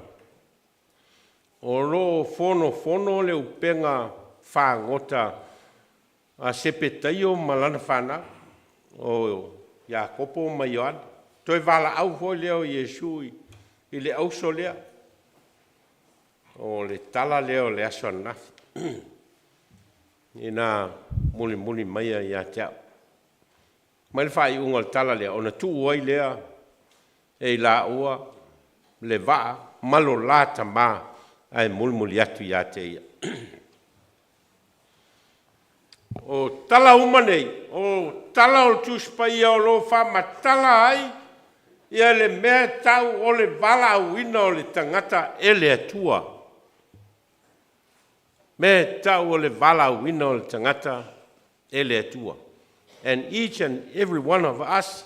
O lo fono le upenga whangota a sepetaio malana whana. O Iakopo ma Ioana. Toi Vailaau foi leo Yesu i le auso lea. O le tala leo le aso anafi. Ina muli maia ia te au. Mai le whai unga le tala lea. Ona tu uai lea. E la ua. Le waa. Malo la tama. Ai muli atu ia te ia. O tala umanei. O tala o tuspa ia o lo wha ma tala ai. Ia le mea tau o le Vailaau o le tangata e le atua. Me tau o le Vailaau o le tangata e le atua. And each and every one of us,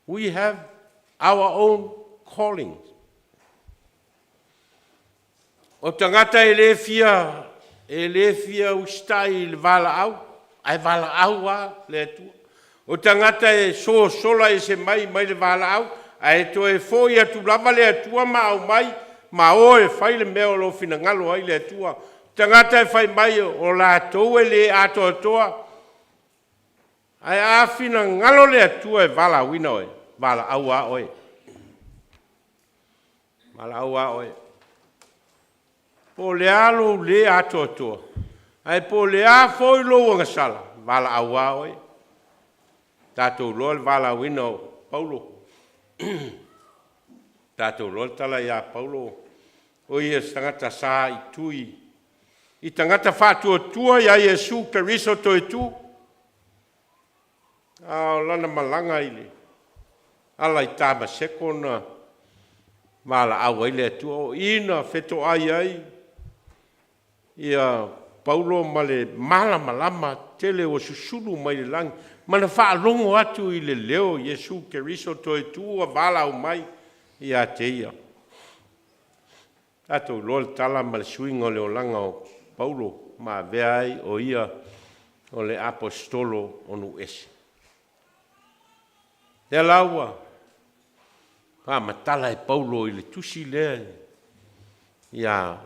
we have our own callings. O tangata e le fia ustai le Vailaau, ai Vailaau a le atua. O tangata e sola e se mai le Vailaau, ai to e foi atu lava le atua ma au mai, ma o e fai le mea o lo finangalo ai le atua. Tangata e fai mai o la tou e le ato atoa. Ai a finangalo le atua e Vailaau oe, Vailaau a oe. Vailaau a oe. Po le alo le ato atoa. Ai po le a foi lo wangasala, Vailaau a oe. Tātou loa le Vailaau o Paulo. Tātou loa le tala ia Paulo. O ia tangata sā i tui. I tangata whātua ia Yesu Keriso toi tu. O lana malanga ile. Ala i tāma seko na Vailaau ile atua. O ina wheto ai. Ia Paulo male malama tele o susulu mai le langi. Mana whaalongo atu i le leo Yesu Keriso toi tua Vailaau mai i a te ia. Ato lol tala ma le suinga o le olanga o Paulo ma veai o ia o le apostolo o nu esi. Te laua, pa matala e Paulo i le tusi lea i a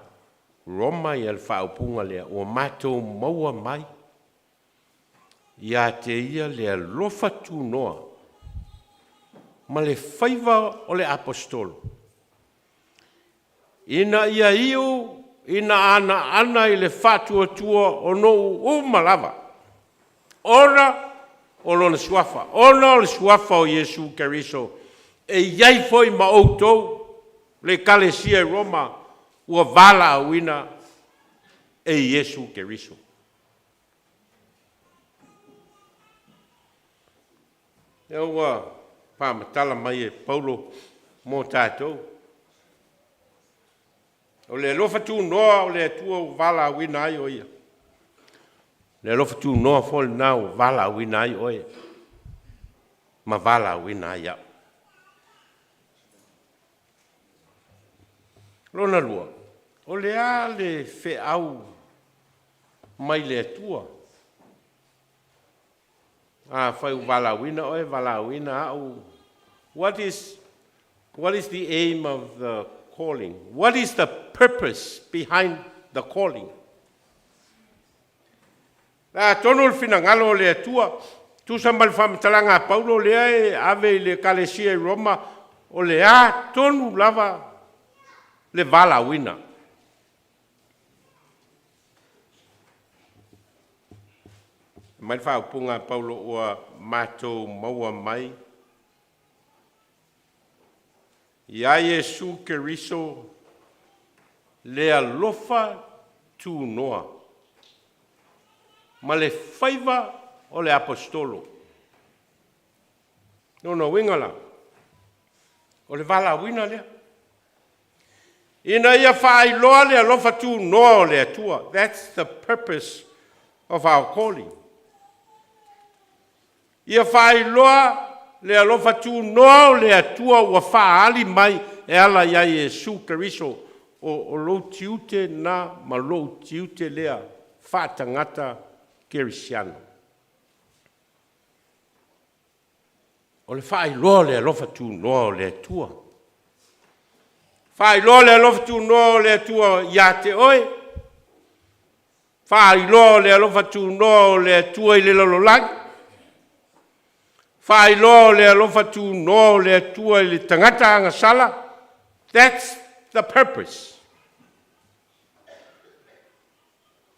Roma i al whaupunga lea o matou maua mai. Ia te ia le Alofa Tunoa. Ma le whaiva o le apostolo. Ina ia iu, ina ana i le whatua tua o no umalava. Ora o lona suafa. Ona o le suafa o Yesu Keriso. E iai foi ma outou le kalesia Roma ua Vailaau e Yesu Keriso. E ua pāmatala mai e Paulo mō tātou. O le Alofa Tunoa o le atua o Vailaau ai o ia. Le Alofa Tunoa fol nā o Vailaau ai o ia. Ma Vailaau ai au. Lona lua. O le a le wheau mai le atua. Whai Vailaau oe, Vailaau au. What is the aim of the calling? What is the purpose behind the calling? La tonu fina ngalo le tua, tu sambal fam talanga Paulo le ave le kalesia Roma o le a tonu lava le Valaauina. Mai fa punga Paulo o mato maua mai. Ia Yesu Keriso le Alofa Tunoa. Ma le faiva o le apostolo. No wingala. O le Valaauina lea. Ina ia whaailoa le Alofa Tunoa o le atua. That's the purpose of our calling. Ia whaailoa le Alofa Tunoa o le atua ua whaali mai e ala ia Yesu Keriso o Lotu na ma Lotu lea whaatangata Kerisiano. O le whaailoa le Alofa Tunoa o le atua. Whaailoa le Alofa Tunoa o le atua ia te oe. Whaailoa le Alofa Tunoa o le atua i le lololangi. Whaailoa le Alofa Tunoa o le atua i le tangata angasala. That's the purpose.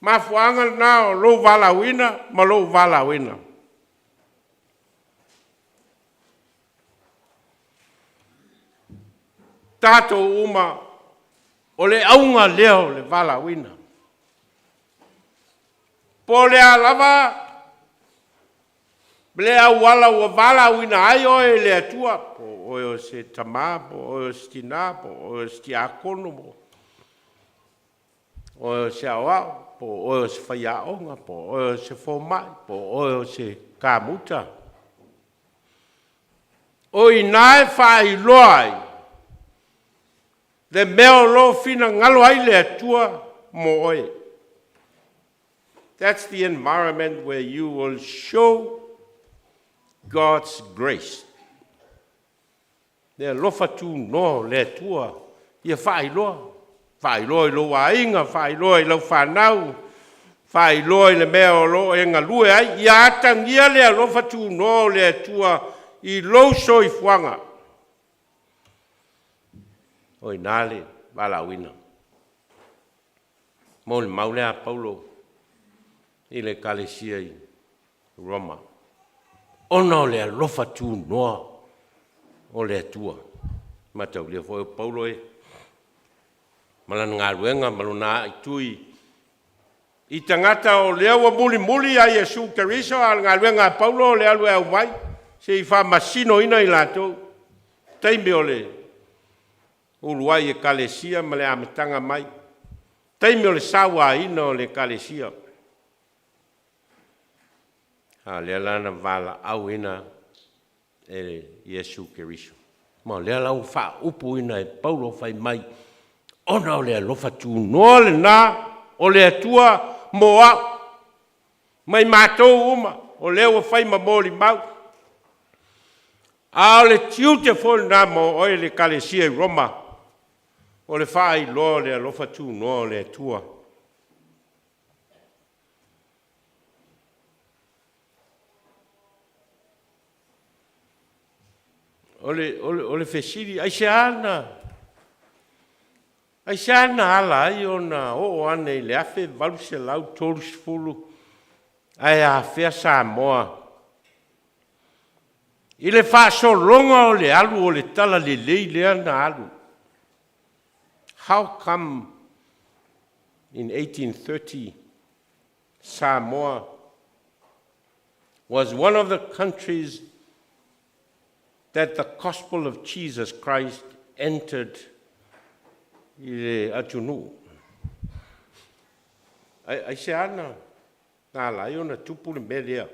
Mafuanga na o lo Valaauina, ma lo Valaauina. Tato uma o le aunga leo le Valaauina. Po le alava le awala ua Valaauina ai oe le atua, po oe o se tama, po oe o se tina, po oe o se tiakono, po oe o se awao, po oe o se whaiaonga, po oe o se fomai, po oe o se kamuta. O inae whaailoai, le meo lo fina ngalo ai le atua mo oe. That's the environment where you will show God's grace. Le Alofa Tunoa le atua ia whaailoa. Whaailoa i lo wainga, whaailoa i lo whanau, whaailoa i le mea o lo e ngalue ai. Ia atangia le Alofa Tunoa le atua i lo soifuanga. O inale Valaauina. Mo le maulea Paulo i le kalesia i Roma. Ona o le Alofa Tunoa o le atua. Matau lia fo Paulo e. Malan ngā ruenga maluna i tui. I tangata o lea wa muli a Yesu Keriso al ngā ruenga Paulo o le alu au mai. Se i wha masino ina i lato. Teime o le uluai e kalesia ma le amatanga mai. Teime o le sawa ina o le kalesia. Le lana Vailaau ina e Yesu Keriso. Ma le lau wha upu ina e Paulo whai mai. Ona o le Alofa Tunoa le nā o le atua moa. Mai mātou uma o leo o whai ma mōli mau. A o le tiu te whoi nā mo oe le kalesia i Roma. O le whai loa le Alofa Tunoa o le atua. O le fesiri, ai se ana ala ai ona o ane i le afe valu se lau tolu sifulu ai a fea Samoa. I le whaasolonga o le alu o le tala le lei lea na alu. How come in 1830 Samoa was one of the countries that the gospel of Jesus Christ entered i le atunu. Ai se ana, nā lai ona tupu le melea.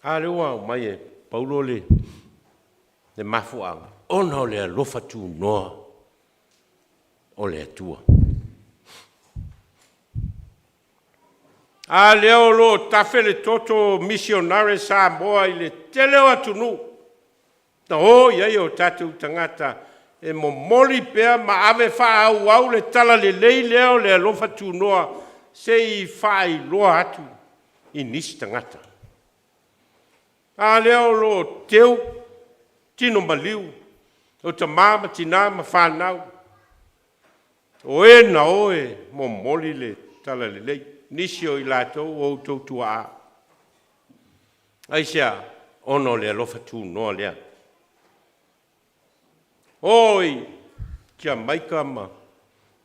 A rewa o mai e Paulo le mafuanga. Ona o le Alofa Tunoa o le atua. A leo lo tafele toto missionare Samoa i le teleo atunu. Na o iai o tātou tangata e mo moli pea ma ave wha au le tala le lei leo le Alofa Tunoa se I whai loa atu I nisi tangata. A leo lo teu tino maliu o ta mama tina ma whanau. O e na oe mo moli le tala le lei nisi o I lātou o tautua a. Aisea ono le Alofa Tunoa lea. Oi, Jamaica ma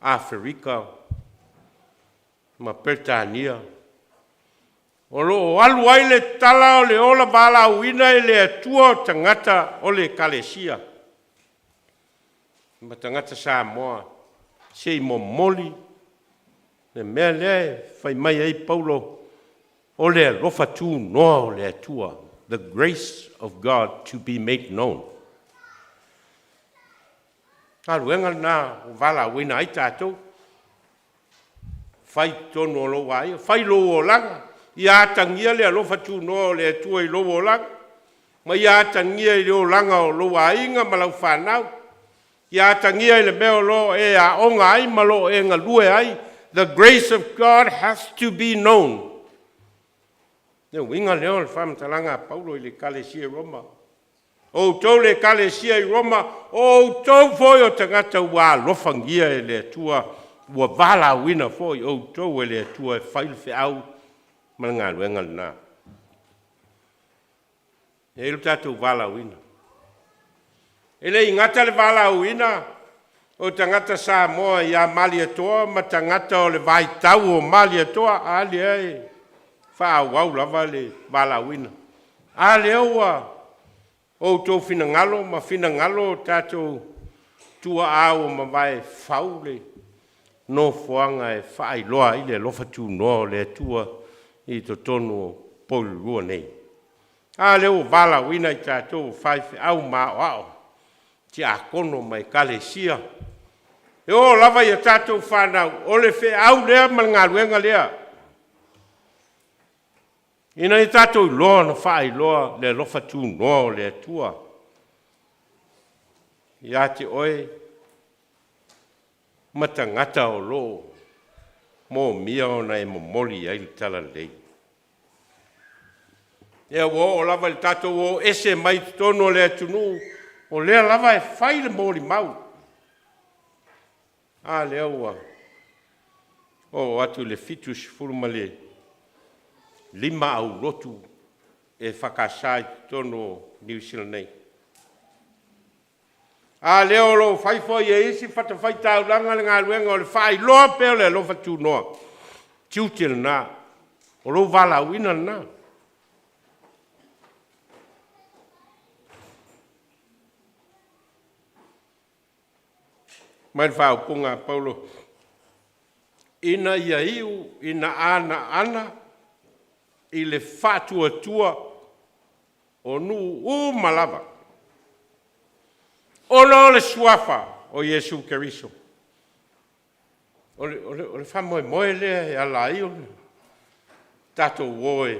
Afrika ma Britania. O lo alu ai le tala o le ola Vailaau ina I le atua tangata o le kalesia. Ma tangata Samoa sei mo moli le mea le fai mai ai Paulo o le Alofa Tunoa o le atua. The grace of God to be made known. Aluenga na Vailaau ina ai tātou. Fai tono o lo ai, fai lo o langa. Ia tangia le Alofa Tunoa o le atua I lo o langa. Ma ia tangia I le o langa o lo ainga ma lau whanau. Ia tangia I le meo lo e a onga ai ma lo e ngā lue ai. The grace of God has to be known. Neu inga leo le whamatalanga Paulo I le kalesia Roma. O tau le kalesia I Roma, o tau foi o tangata ua lofangia e le atua, ua Vailaau ina foi, o tau e le atua e whaile whiau, ma ngā luenga nā. E ilu tātou Vailaau ina. E le ingata le Vailaau ina, o tangata Samoa I a mali atoa, ma tangata o le Vaitau o mali atoa, ali ai, whaau lava le Vailaau ina. Ali aua, o tō whina ngalo, ma whina ngalo tātou tua au ma vai whaule. No whuanga e whaai loa I le Alofa Tunoa le tua I to tonu Porirua nei. A leo Vailaau ina I tātou whai au ma wao. Ti a kono mai kalesia. E o lava I a tātou whanau, o le whi au lea ma ngā luenga lea. Ina I tātou loa na whaai loa le Alofa Tunoa le atua. Ia te oe, matangata o lo, mō mia o na e momoli ai le tala lei. Ea o lava le tātou o ese mai tono le atunu, o lea lava e whai le mōli mau. A lea ua, o atu le fitus furuma le, lima au Lotu e whakasai tono New Zealand nei. A leo lo whaifoi e isi whatawhai tauranga le ngā luenga o le whai loa peo le Alofa Tunoa. Tiutil nā, o lo Vailaau ina nā. Mai whao punga Paulo. Ina ia iu, ina ana, I le whatua tua o nu malava. Ono le suafa o Yesu Keriso. O le whamoe moe lea e ala i o le. Tato woe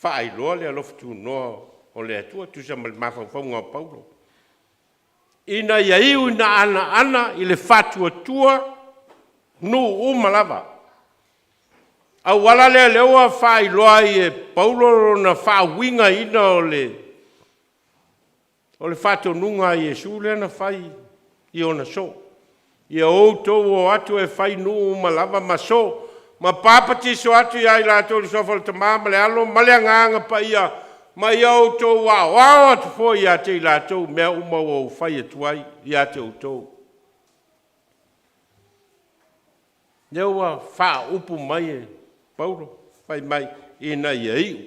whaai loa le Alofa Tunoa o le atua tusa ma le mawhawhaunga o Paulo. Ina ia iu ina ana I le whatua tua nu malava. Au wala lea lewa whai loa I e Paulo na whawinga ina o le whatonunga I Yesu lea na whai I ona so. Ia outou o atu e whai nu malava ma so. Ma papati so atu ia I lātou le sofa le tamama le alo ma le nganga pa ia. Ma ia outou wao atu fo ia te I lātou mea uma o whai atuai ia te outou. Lewa wha upu mai e. Paulo, whai mai, ina ia iu.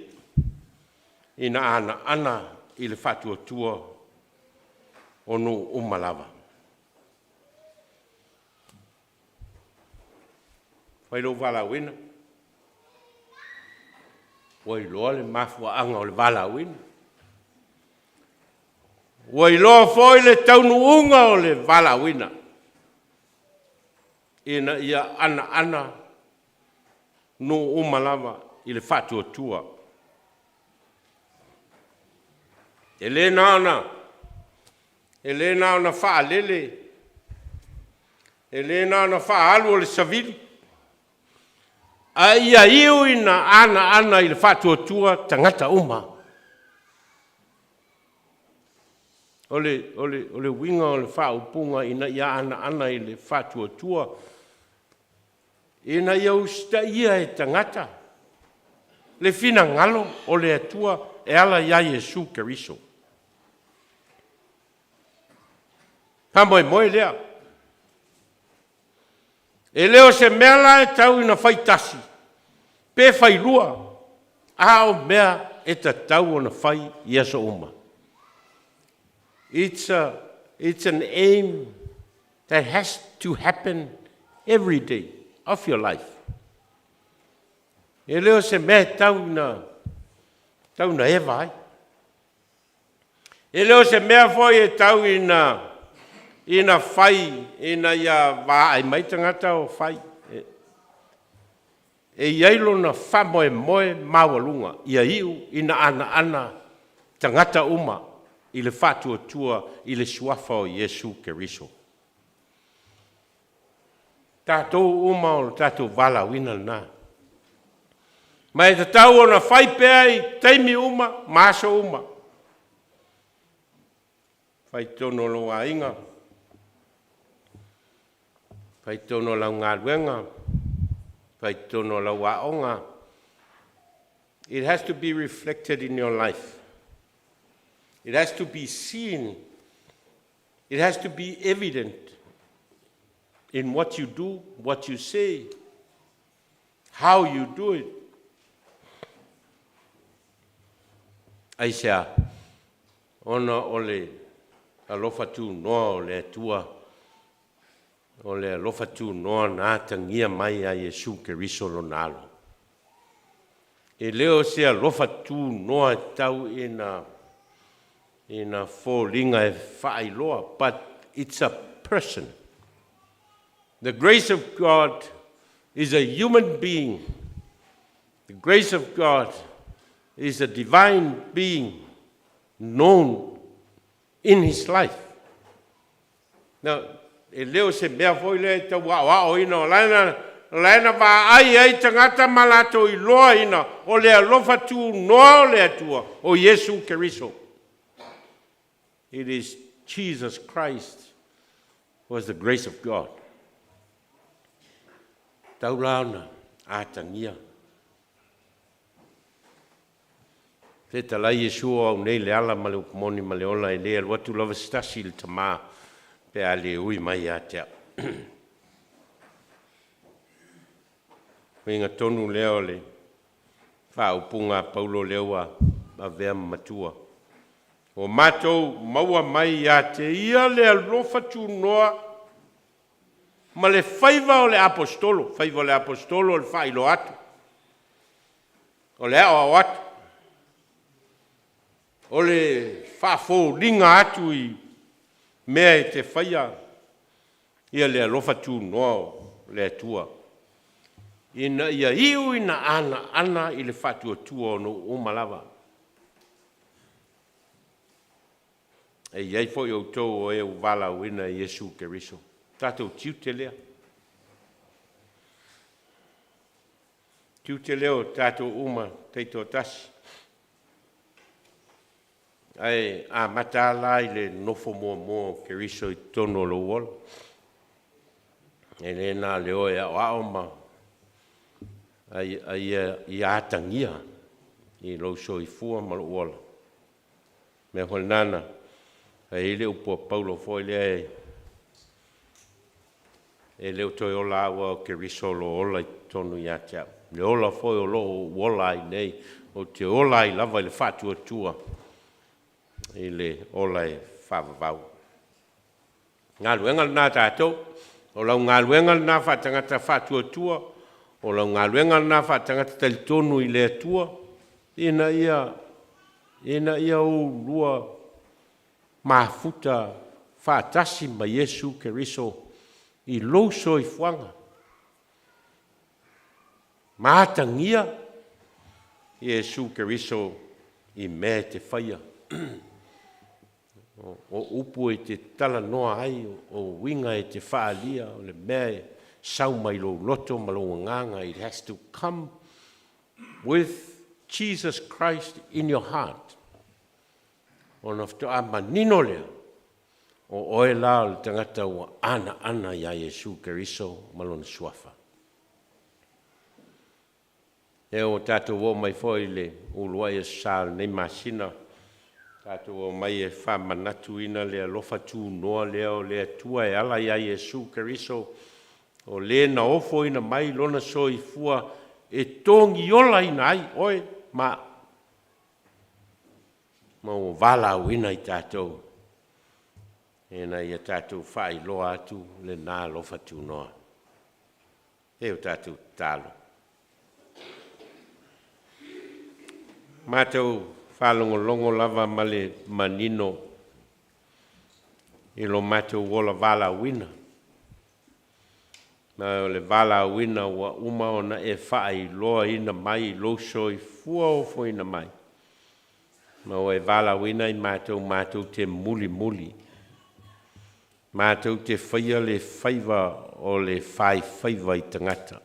Ina ana I le whatua tua o nu umalava. Whai lo Vailaau ina. Wai loa le mafua anga o le Vailaau ina. Wai loa foi le taunu unga o le Vailaau ina. Ina ia ana. No umalava I le whatua tua. E le nāna, E le na ona wha lele. E le na ona wha alu o le savili. A ia iu ina ana i le whatua tua tangata uma. Ole winga o le wha upunga ina ia ana i le whatua tua. Ina ia usta ia e tangata. Le fina ngalo o le atua e ala ia Yesu Keriso. Pamoe moe lea. E leo se mea e tau ina whaitasi. Pe whailua. Ao mea e ta tau o na whai Yesu uma. It's an aim that has to happen every day of your life. E leo se mea tau na e vai. E leo se mea foi e tau ina whai, ina ia wā ai mai tangata o whai. E iailo na whamoe mawalunga, ia iu ina ana tangata uma i le whatua tua i le suafa o Yesu Keriso. Tātou uma o tātou Vailaau ina nā. Mai te tau o na whai pēa i teimi uma, māso uma. Whai tono loa inga. Whai tono lau ngā ruenga. Whai tono lau aonga. It has to be reflected in your life. It has to be seen. It has to be evident in what you do, what you say, how you do it. Aisea, ona ole Alofa Tunoa o le atua, o le Alofa Tunoa na tangia mai a Yesu Keriso lo nalo. E leo se Alofa Tunoa tau ina fōlinga e whaailoa, but it's a person. The grace of God is a human being. The grace of God is a divine being known in his life. Now, e leo se mea foi le te wao ina, laina wa ai tangata malato i loa ina, o le Alofa Tunoa o le atua, o Yesu Keriso. It is Jesus Christ was the grace of God. Taulauna, atangia. Te tala Yeshua o nei le ala ma le upamoni ma le ola e lea watu lava stasi le tamā pe a le ui mai a tea. Winga tonu leo le wha upunga paulo lewa a vea matua. O matou maua mai a te ia le Alofa Tunoa ma le whaiva o le apostolo. Whaiva o le apostolo o le whailo atu. O le ao atu. O le whafo ringa atu i mea e te whaia. Ia le Alofa Tunoa le atua. Ia iu ina ana i le whatua tua no o malawa. E iai fo i outou o e u Vailaau ina Yesu Keriso. Tātou tiu te lea. Tiu te leo tātou uma teito tasi. Ai a matala i le nofo mo Keriso i tono lo wala. E le nā leo e ao ma. Ai atangia i lo so i fua ma lo wala. Me hol nana. E leo po Paulo foi le e leo toi ola awa Keriso lo ola i tonu ia tea. Le ola foi o lo ola i nei o te ola i lava i le whatua tua i le ola e whavavau. Ngā luenga nā tātou, o lau ngā luenga nā whatangata whatua tua, o lau ngā luenga nā whatangata tali tonu i le tua, ina ia o lua mafuta whaatasi ma Yesu Keriso i loso i fuanga. Mātangia Yesu Keriso i mea te whaia. o upu e te tala noa ai, o winga e te whaalia, o le mea sau mai lo loto, ma lo nganga, it has to come with Jesus Christ in your heart. O nafto a manino lea, o oe la le tangata ua ana ia Yesu Keriso malona suafa. E o tātou o mai foi le ulua e sal nei masina, tātou o mai e whamanatu ina le Alofa Tunoa lea o le atua e ala ia Yesu Keriso, o le na ofo ina mai lona soi fua e tongi ola ina ai, oe ma o Vailaau ina i tātou. E na ia tātou whai loa atu le nā Alofa Tunoa. E o tātou tālo. Mātou whalongolongo lava ma le manino i lo mātou wola Vailaau ina. Ma o le Vailaau ina ua uma ona e whai loa ina mai lo soi fua o fo ina mai. Ma o e Vailaau ina i mātou te muli. Mātou te whaia le whaiva o le whaiva i tangata.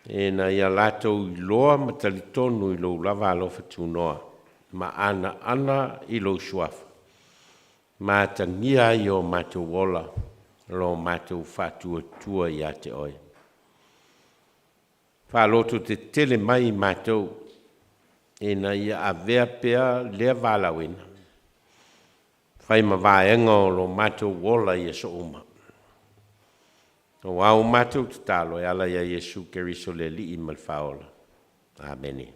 E na ia lātou i loa matali tonu i lo lava Alofa Tunoa. Ma ana i lo suafa. Ma tangia i o mātou wola. Lo mātou whātua i a te oi. Whāloto te tele mai mātou. E na ia a vea pea lea Vailaau ina. Whai ma vaenga o lo mātou wola i e so uma. O au mātou te talo e ala ia Yesu Keriso le li i malfaola. Amene.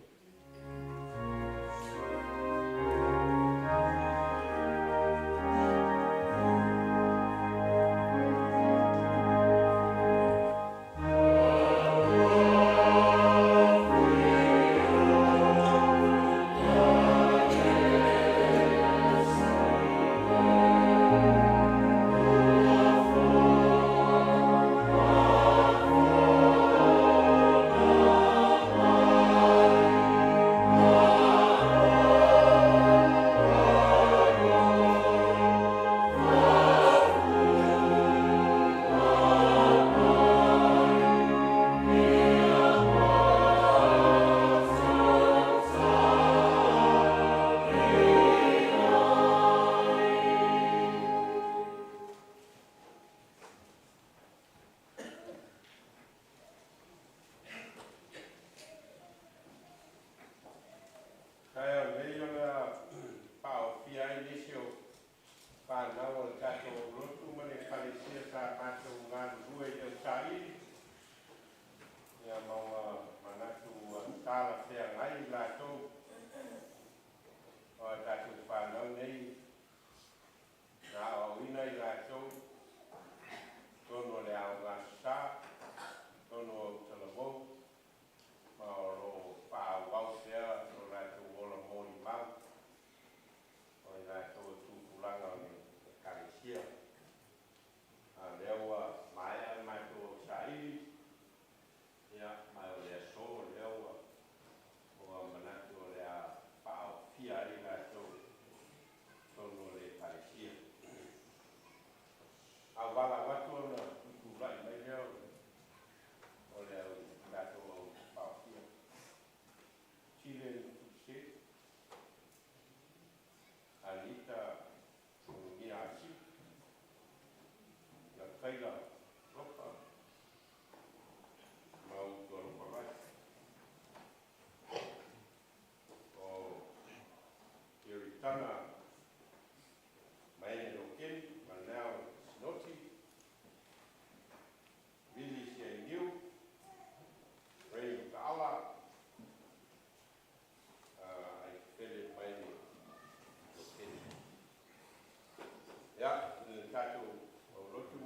Jillian Tupuse, Anita, Ulugia, Nakaylah Lopa, Alofa Wright, Ionatana Maene, Rahnel Tunoa, Vili Semisi, Raene Ta'ala, Aitofele Lotu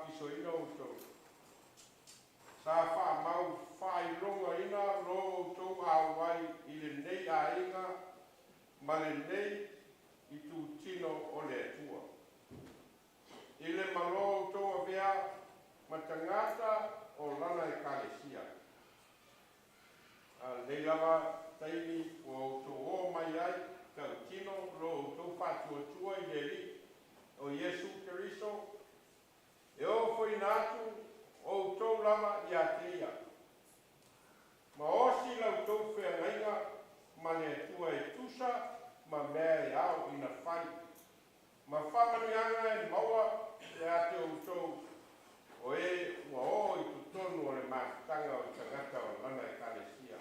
piso ina o tau. Sa wha mau whai longa ina lo o tau awai i le nei a inga ma le nei i tu tino o le atua. I le malo o tau a vea ma tangata o lana e kalesia. Nei lava taimi o tau o mai ai tau tino lo o tau whatua tua i le li o Yesu Keriso. E o foi natu o tau lama i a te ia. Ma osi lau tau whea ngainga ma le atua e tusa ma mea e au ina whai. Ma whamani anga e maua e a te o tau o e ua o i tutonu o le mātanga o tangata o lana e kalesia.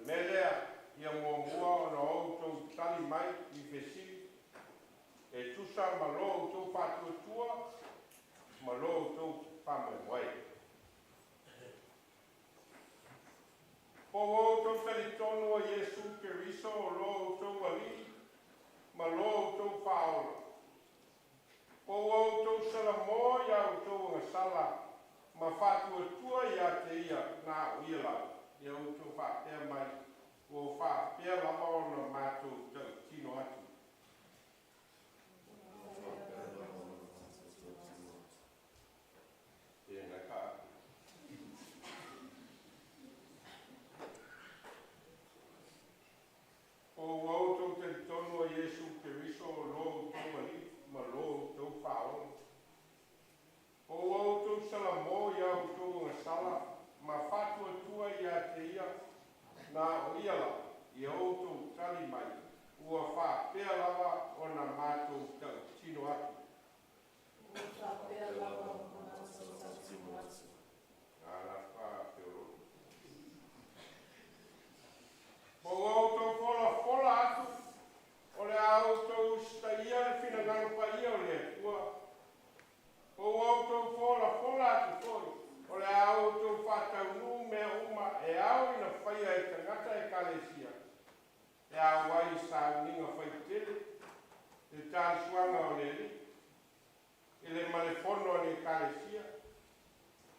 Melea ia mua mua o na o tau tali mai i whesiri e tusa ma lo o tau whatua tua ma lo o tau whamawai. Po o tau taritonu o Yesu Keriso o lo o tau ali ma lo o tau whaola. Po o tau salamo ia o tau ngasala ma whatua tua ia te ia na o ia lau. Ia o tau whapea mai o whapea lama o na mātou tau tino atu. O wautou te tonu o Yesu Keriso o lo tau ali ma lo tau whaola. O wautou salamo ia o tau ngasala ma whatua tua ia te ia na o ia la ia o tau tali mai ua whapea lava o na mātou tau tino atu. Po wautou fola atu o le autou staia le finagalo pa ia o le atua. Po wautou fola atu foi o le autou whataunu mea uma e au ina whaia e tangata e kalesia. E awai Sauniga whaitele, le tāsuanga o le li, i le malefono o le kalesia.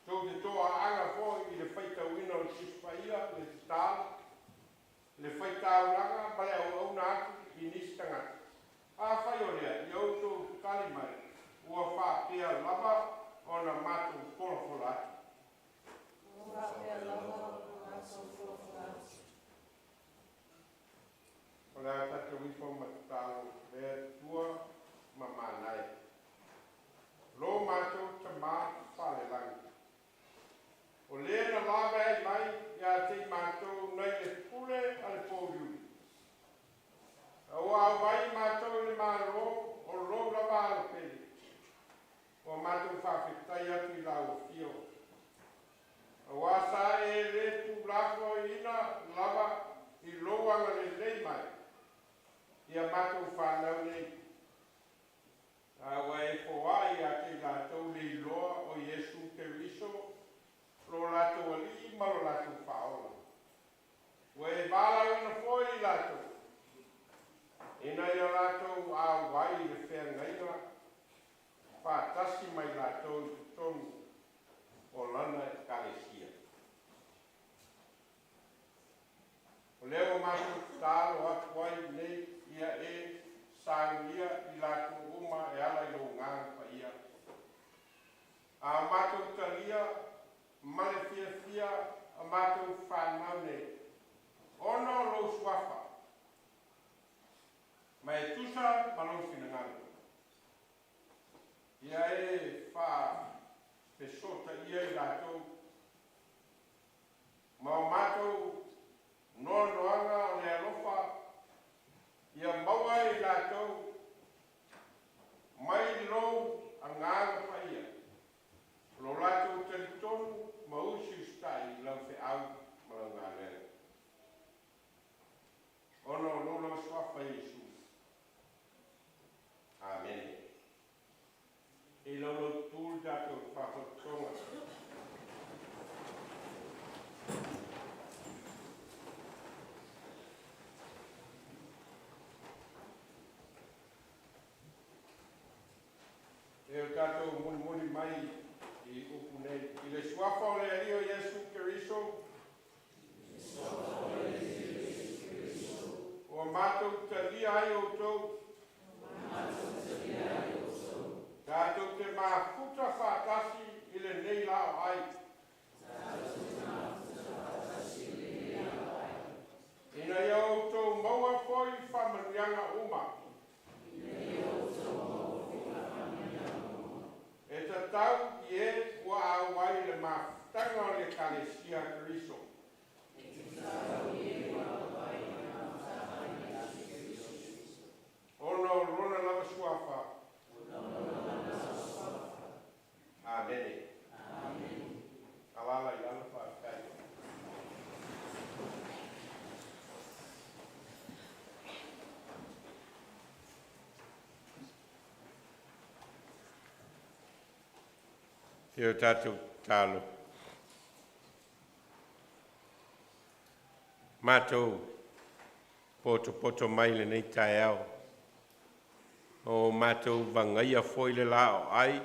Tau te toa anga foi i le whaitauina o Sispaia, le Ta'ala, le whaitauranga, pale au na atu i nisi tangata. A whai o lea, i autou tali mai, ua whapea lava o na mātou fola atu. O le tata wifo matatalo vea tua ma manai. Lo mātou ta mā whale langi. O le na lawa e mai ia te mātou nei le pule a le Porirua. O awai mātou le mālo o lo lava ala pele. O mātou whawhetai atu i lau fio. O asa e le tu lako ina lava i loanga le nei mai. Ia mātou whanau nei. Awa e whawai a te lātou le loa o Yesu Keriso, lo lātou ali ma lo lātou whaola. Wa e Vailaau ina whoi lātou. Ina ia lātou a wai le whea ngainga, whātasi mai lātou i tonu o lana e kalesia. O leo mātou tālo atu wai nei ia e Sauniga i lātou uma e ala i lo ngāng pa ia. A mātou talia, male fia a mātou whanau nei. Ono lo swafa. Mai tusa ma lo finangano. Ia e wha pesota ia i lātou. Ma o mātou noanga o le alofa. Ia maua i lātou, mai lou a ngāga pa ia. Lo lātou teritonu, ma usi ustai lau whe au ma lau ngā lea. mai I upu nei. I le suafa o le alio Yesu Keriso. O mātou talia ai o tau. Tātou te māputa whātasi I le nei lao ai. Ina ia o tau maua foi whamanianga uma. E ta tau I e ua awai le mātanga o le kalesia Keriso. Ono rona lava suafa. Amen. Alala I Alofa Wright. Teo tātou tālo. Mātou poto mai le nei tae au. O mātou vangaia foi le lao ai.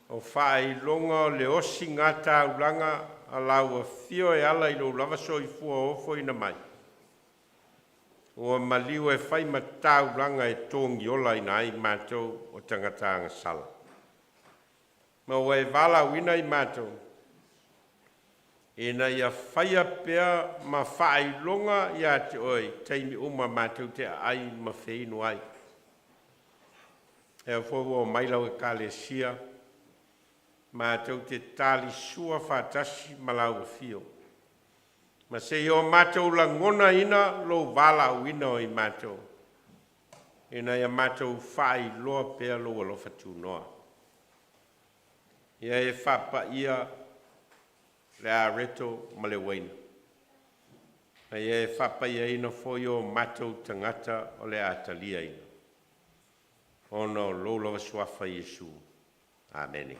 O whae longa le osi ngā tāuranga a laua fio e ala I lo lava so I fua o foi na mai. O maliu e whai ma tāuranga e tōngi ola I nai mātou o tangatanga sala. Ma o e Vailaau ina I mātou. E na ia whaia pea ma whae longa ia te oi, teimi uma mātou te ai ma whinu ai. E o mailau e kalesia, mātou te tali sua whātasi malau fio. Ma se o mātou la ngona ina lo Vailaau ina o I mātou. E na ia mātou whae loa pea lo Alofa Tunoa. Ia e whapa ia le a reto ma le waina. Ia e whapa ia ina foi o mātou tangata o le atalia ina. Ono lo lava suafa Yesu. Amen.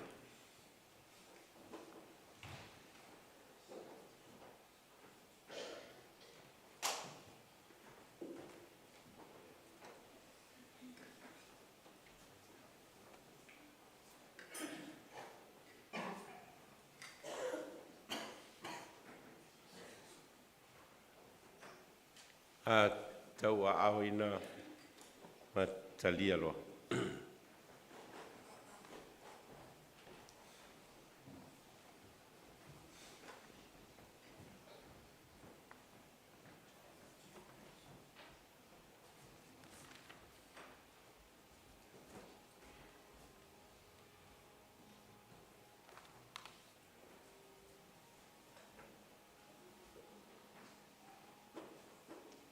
Tau a au ina ma talia loa.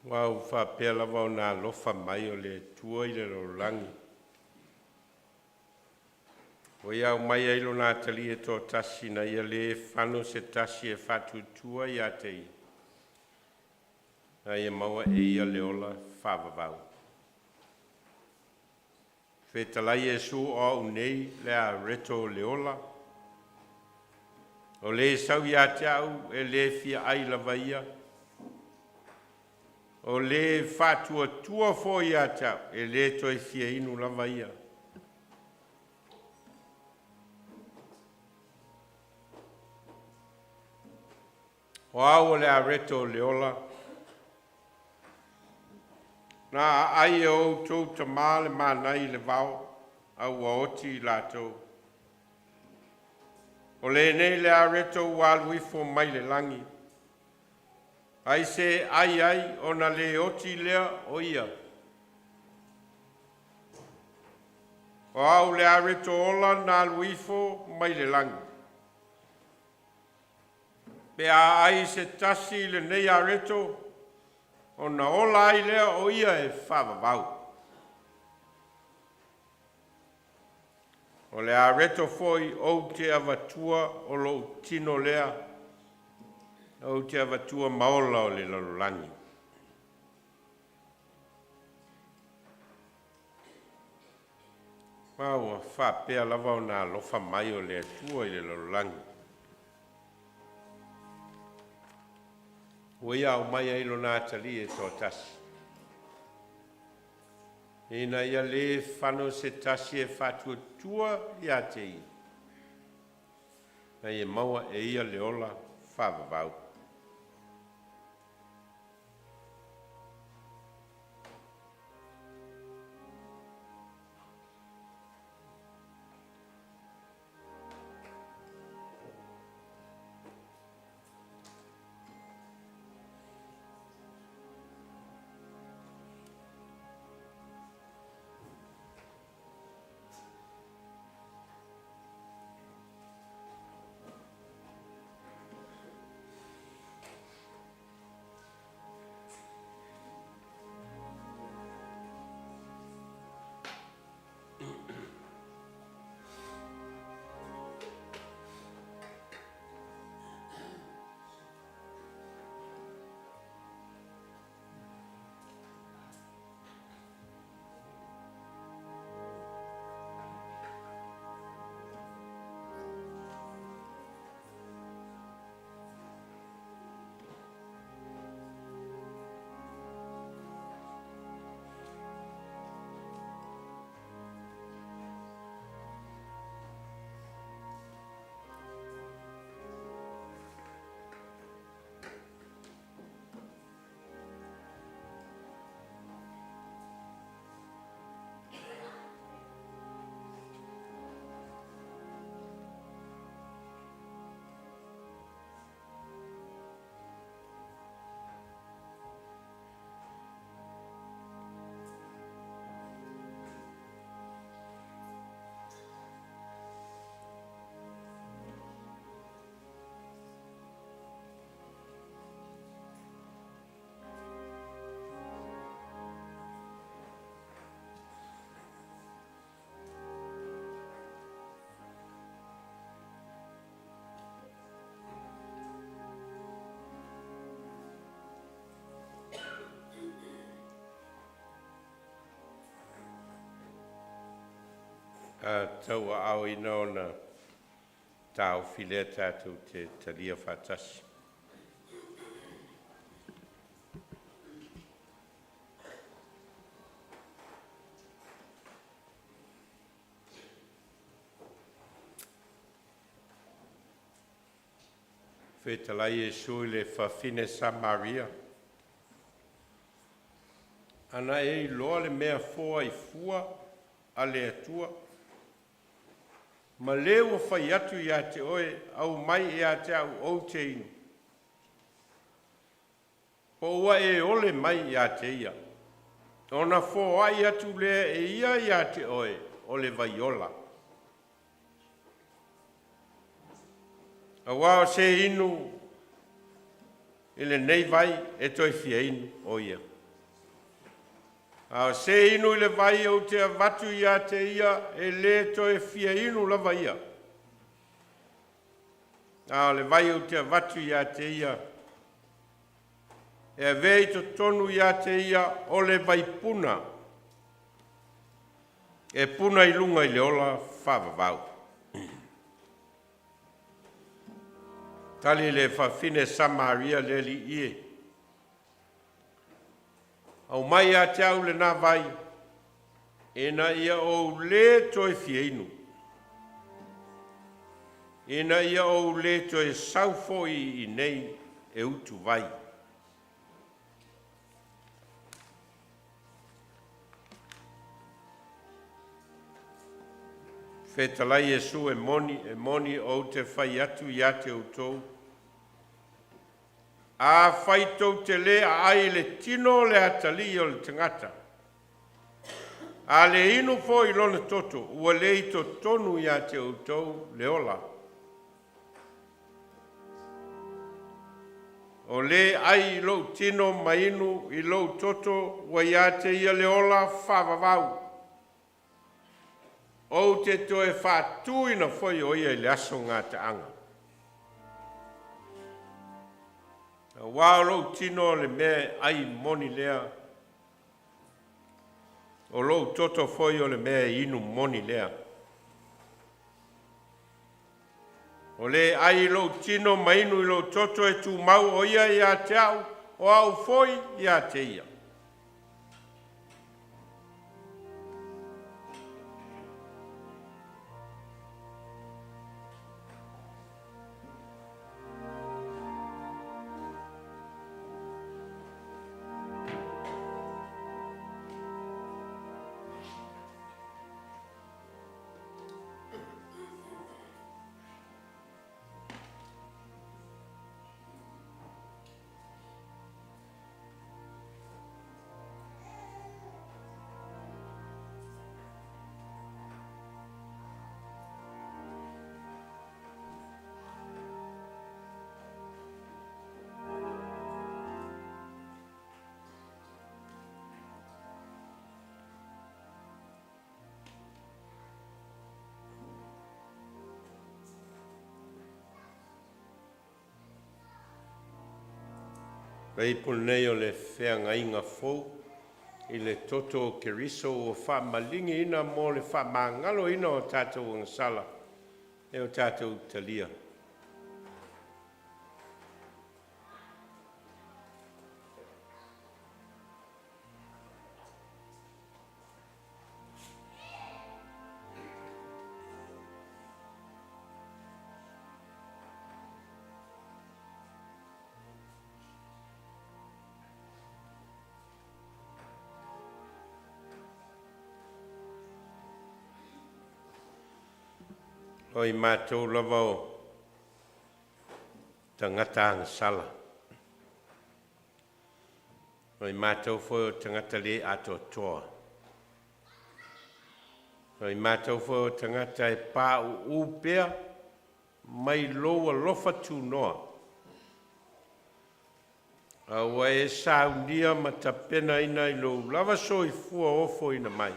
Wau whapea lava o nā lofa mai o le tua I le rolangi. O iau mai eilo nā tali e tō tasi na ia le whano se tasi e whatu tua I a te I. Na ia maua e ia le ola whawawau. Whetalai e su o unei le a reto le ola. O le sau I a te au e le fia ai lava ia. O le whatua tua fo I a tau, e le toi fia inu lava ia. O au le a reto le ola. Nā ai e o tau ta mā le mānai le vau, au a oti la tau. O le nei le a reto walui fo mai le langi. Ai se ai o na le oti lea o ia. O au le areto ola na luifo mai le langi. Pe a ai se tasi le nei areto o na ola ai lea o ia e whawawau. O le areto foi o te avatua o lo tino lea. O te avatua maola o le lalolani. Maua whapea lava o nā lofa mai o le atua I le lalolani. O ia o mai ailo nā tali e tō tasi. Ina ia le whano se tasi e whatua tua ia te i. Na ia maua e ia leola whawawau. Tau au ina ona tau whilea tātou te talia whātasi. Whetalai e sui le whawhine Samaria. Ana e loa le mea fua i fua a le atua. Ma leo whai atu ia te oe au mai ia te au o te inu. Po ua e ole mai ia te ia. Ona fo ai atu lea e ia te oe o le vaiola. A wao se inu ile nei vai e toi fia inu o ia. A se inu le vai o te avatu ia te ia e le toe fia inu lava ia. A le vai o te avatu ia te ia e vei to tonu ia te ia o le vai puna. E puna i lunga i le ola whawawau. Tali le whawhine Samaria le li ie. Au mai a te au le nā vai, e na ia o le toi fia inu. E na ia o le toi saufo i nei e utu vai. Whetalai e su e moni o te whai atu ia te utou. A whaitou te le ai le tino le atali o le tangata. A le inu fo i lona toto, ua le i to tonu ia te utou le ola. O le ai lo tino mainu i lo toto, ua ia te ia le ola whawawau. O te toe whātuina foi o ia i le aso ngā te anga. Wao lo tino le mea ai moni lea. O lo toto foi o le mea inu moni lea. O le ai lo tino mainu i lo toto e tu mau o ia i a te au, o au foi i a te ia. Rei punei o le whea inga fōu, i le toto o ke riso o wha malingi ina mo le wha mangalo ina o tātou ngansala, e o tātou talia. O i mātou lava o tangata ngansala. O i mātou fo o tangata le ato toa. O i mātou fo o tangata e pā u upea mai lo Alofa Tunoa. A ua e Sauniga ma tapena ina i lo lava so i fua ofo ina mai.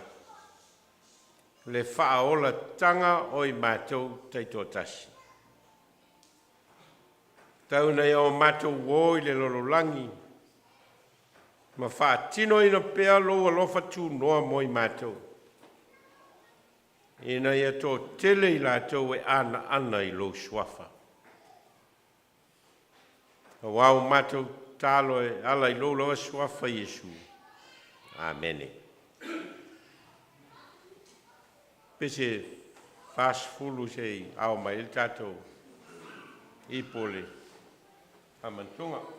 Le whaola tanga o i mātou teito tasi. Tau nei o mātou wō i le lololangi. Ma whaatino ina pea lo Alofa Tunoa mo i mātou. Ina ia tō tele i lātou e ana i lo swafa. A wau mātou tālo e ala i lo loa swafa Yesu. Amene. Pese fast fulu sei au mai il tato I pole amantunga.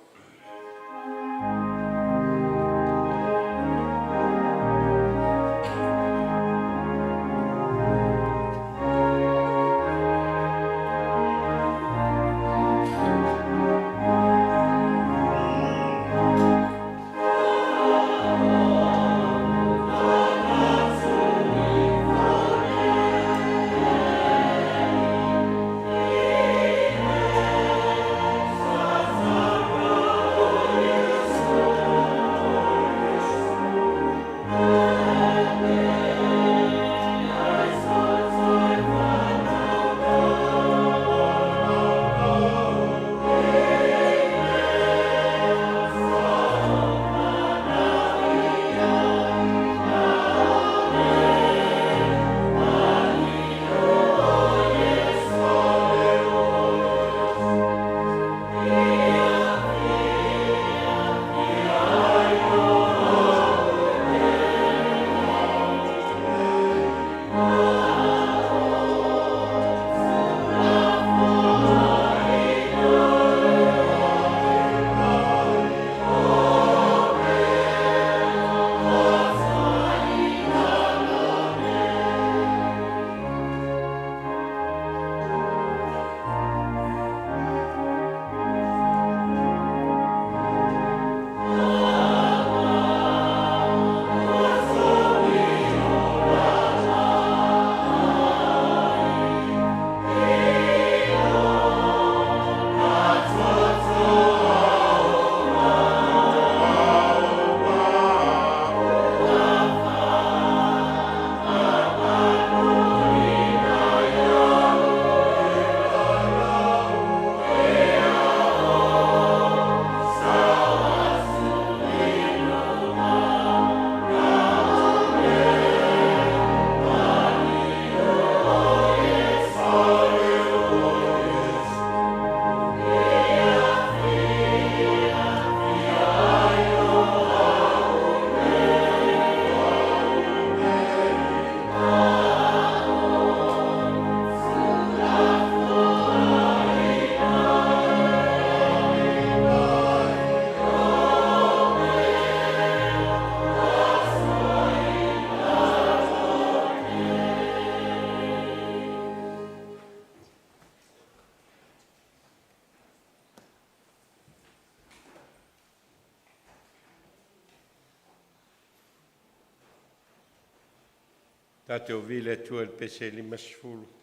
Tātou vile tua pese 5.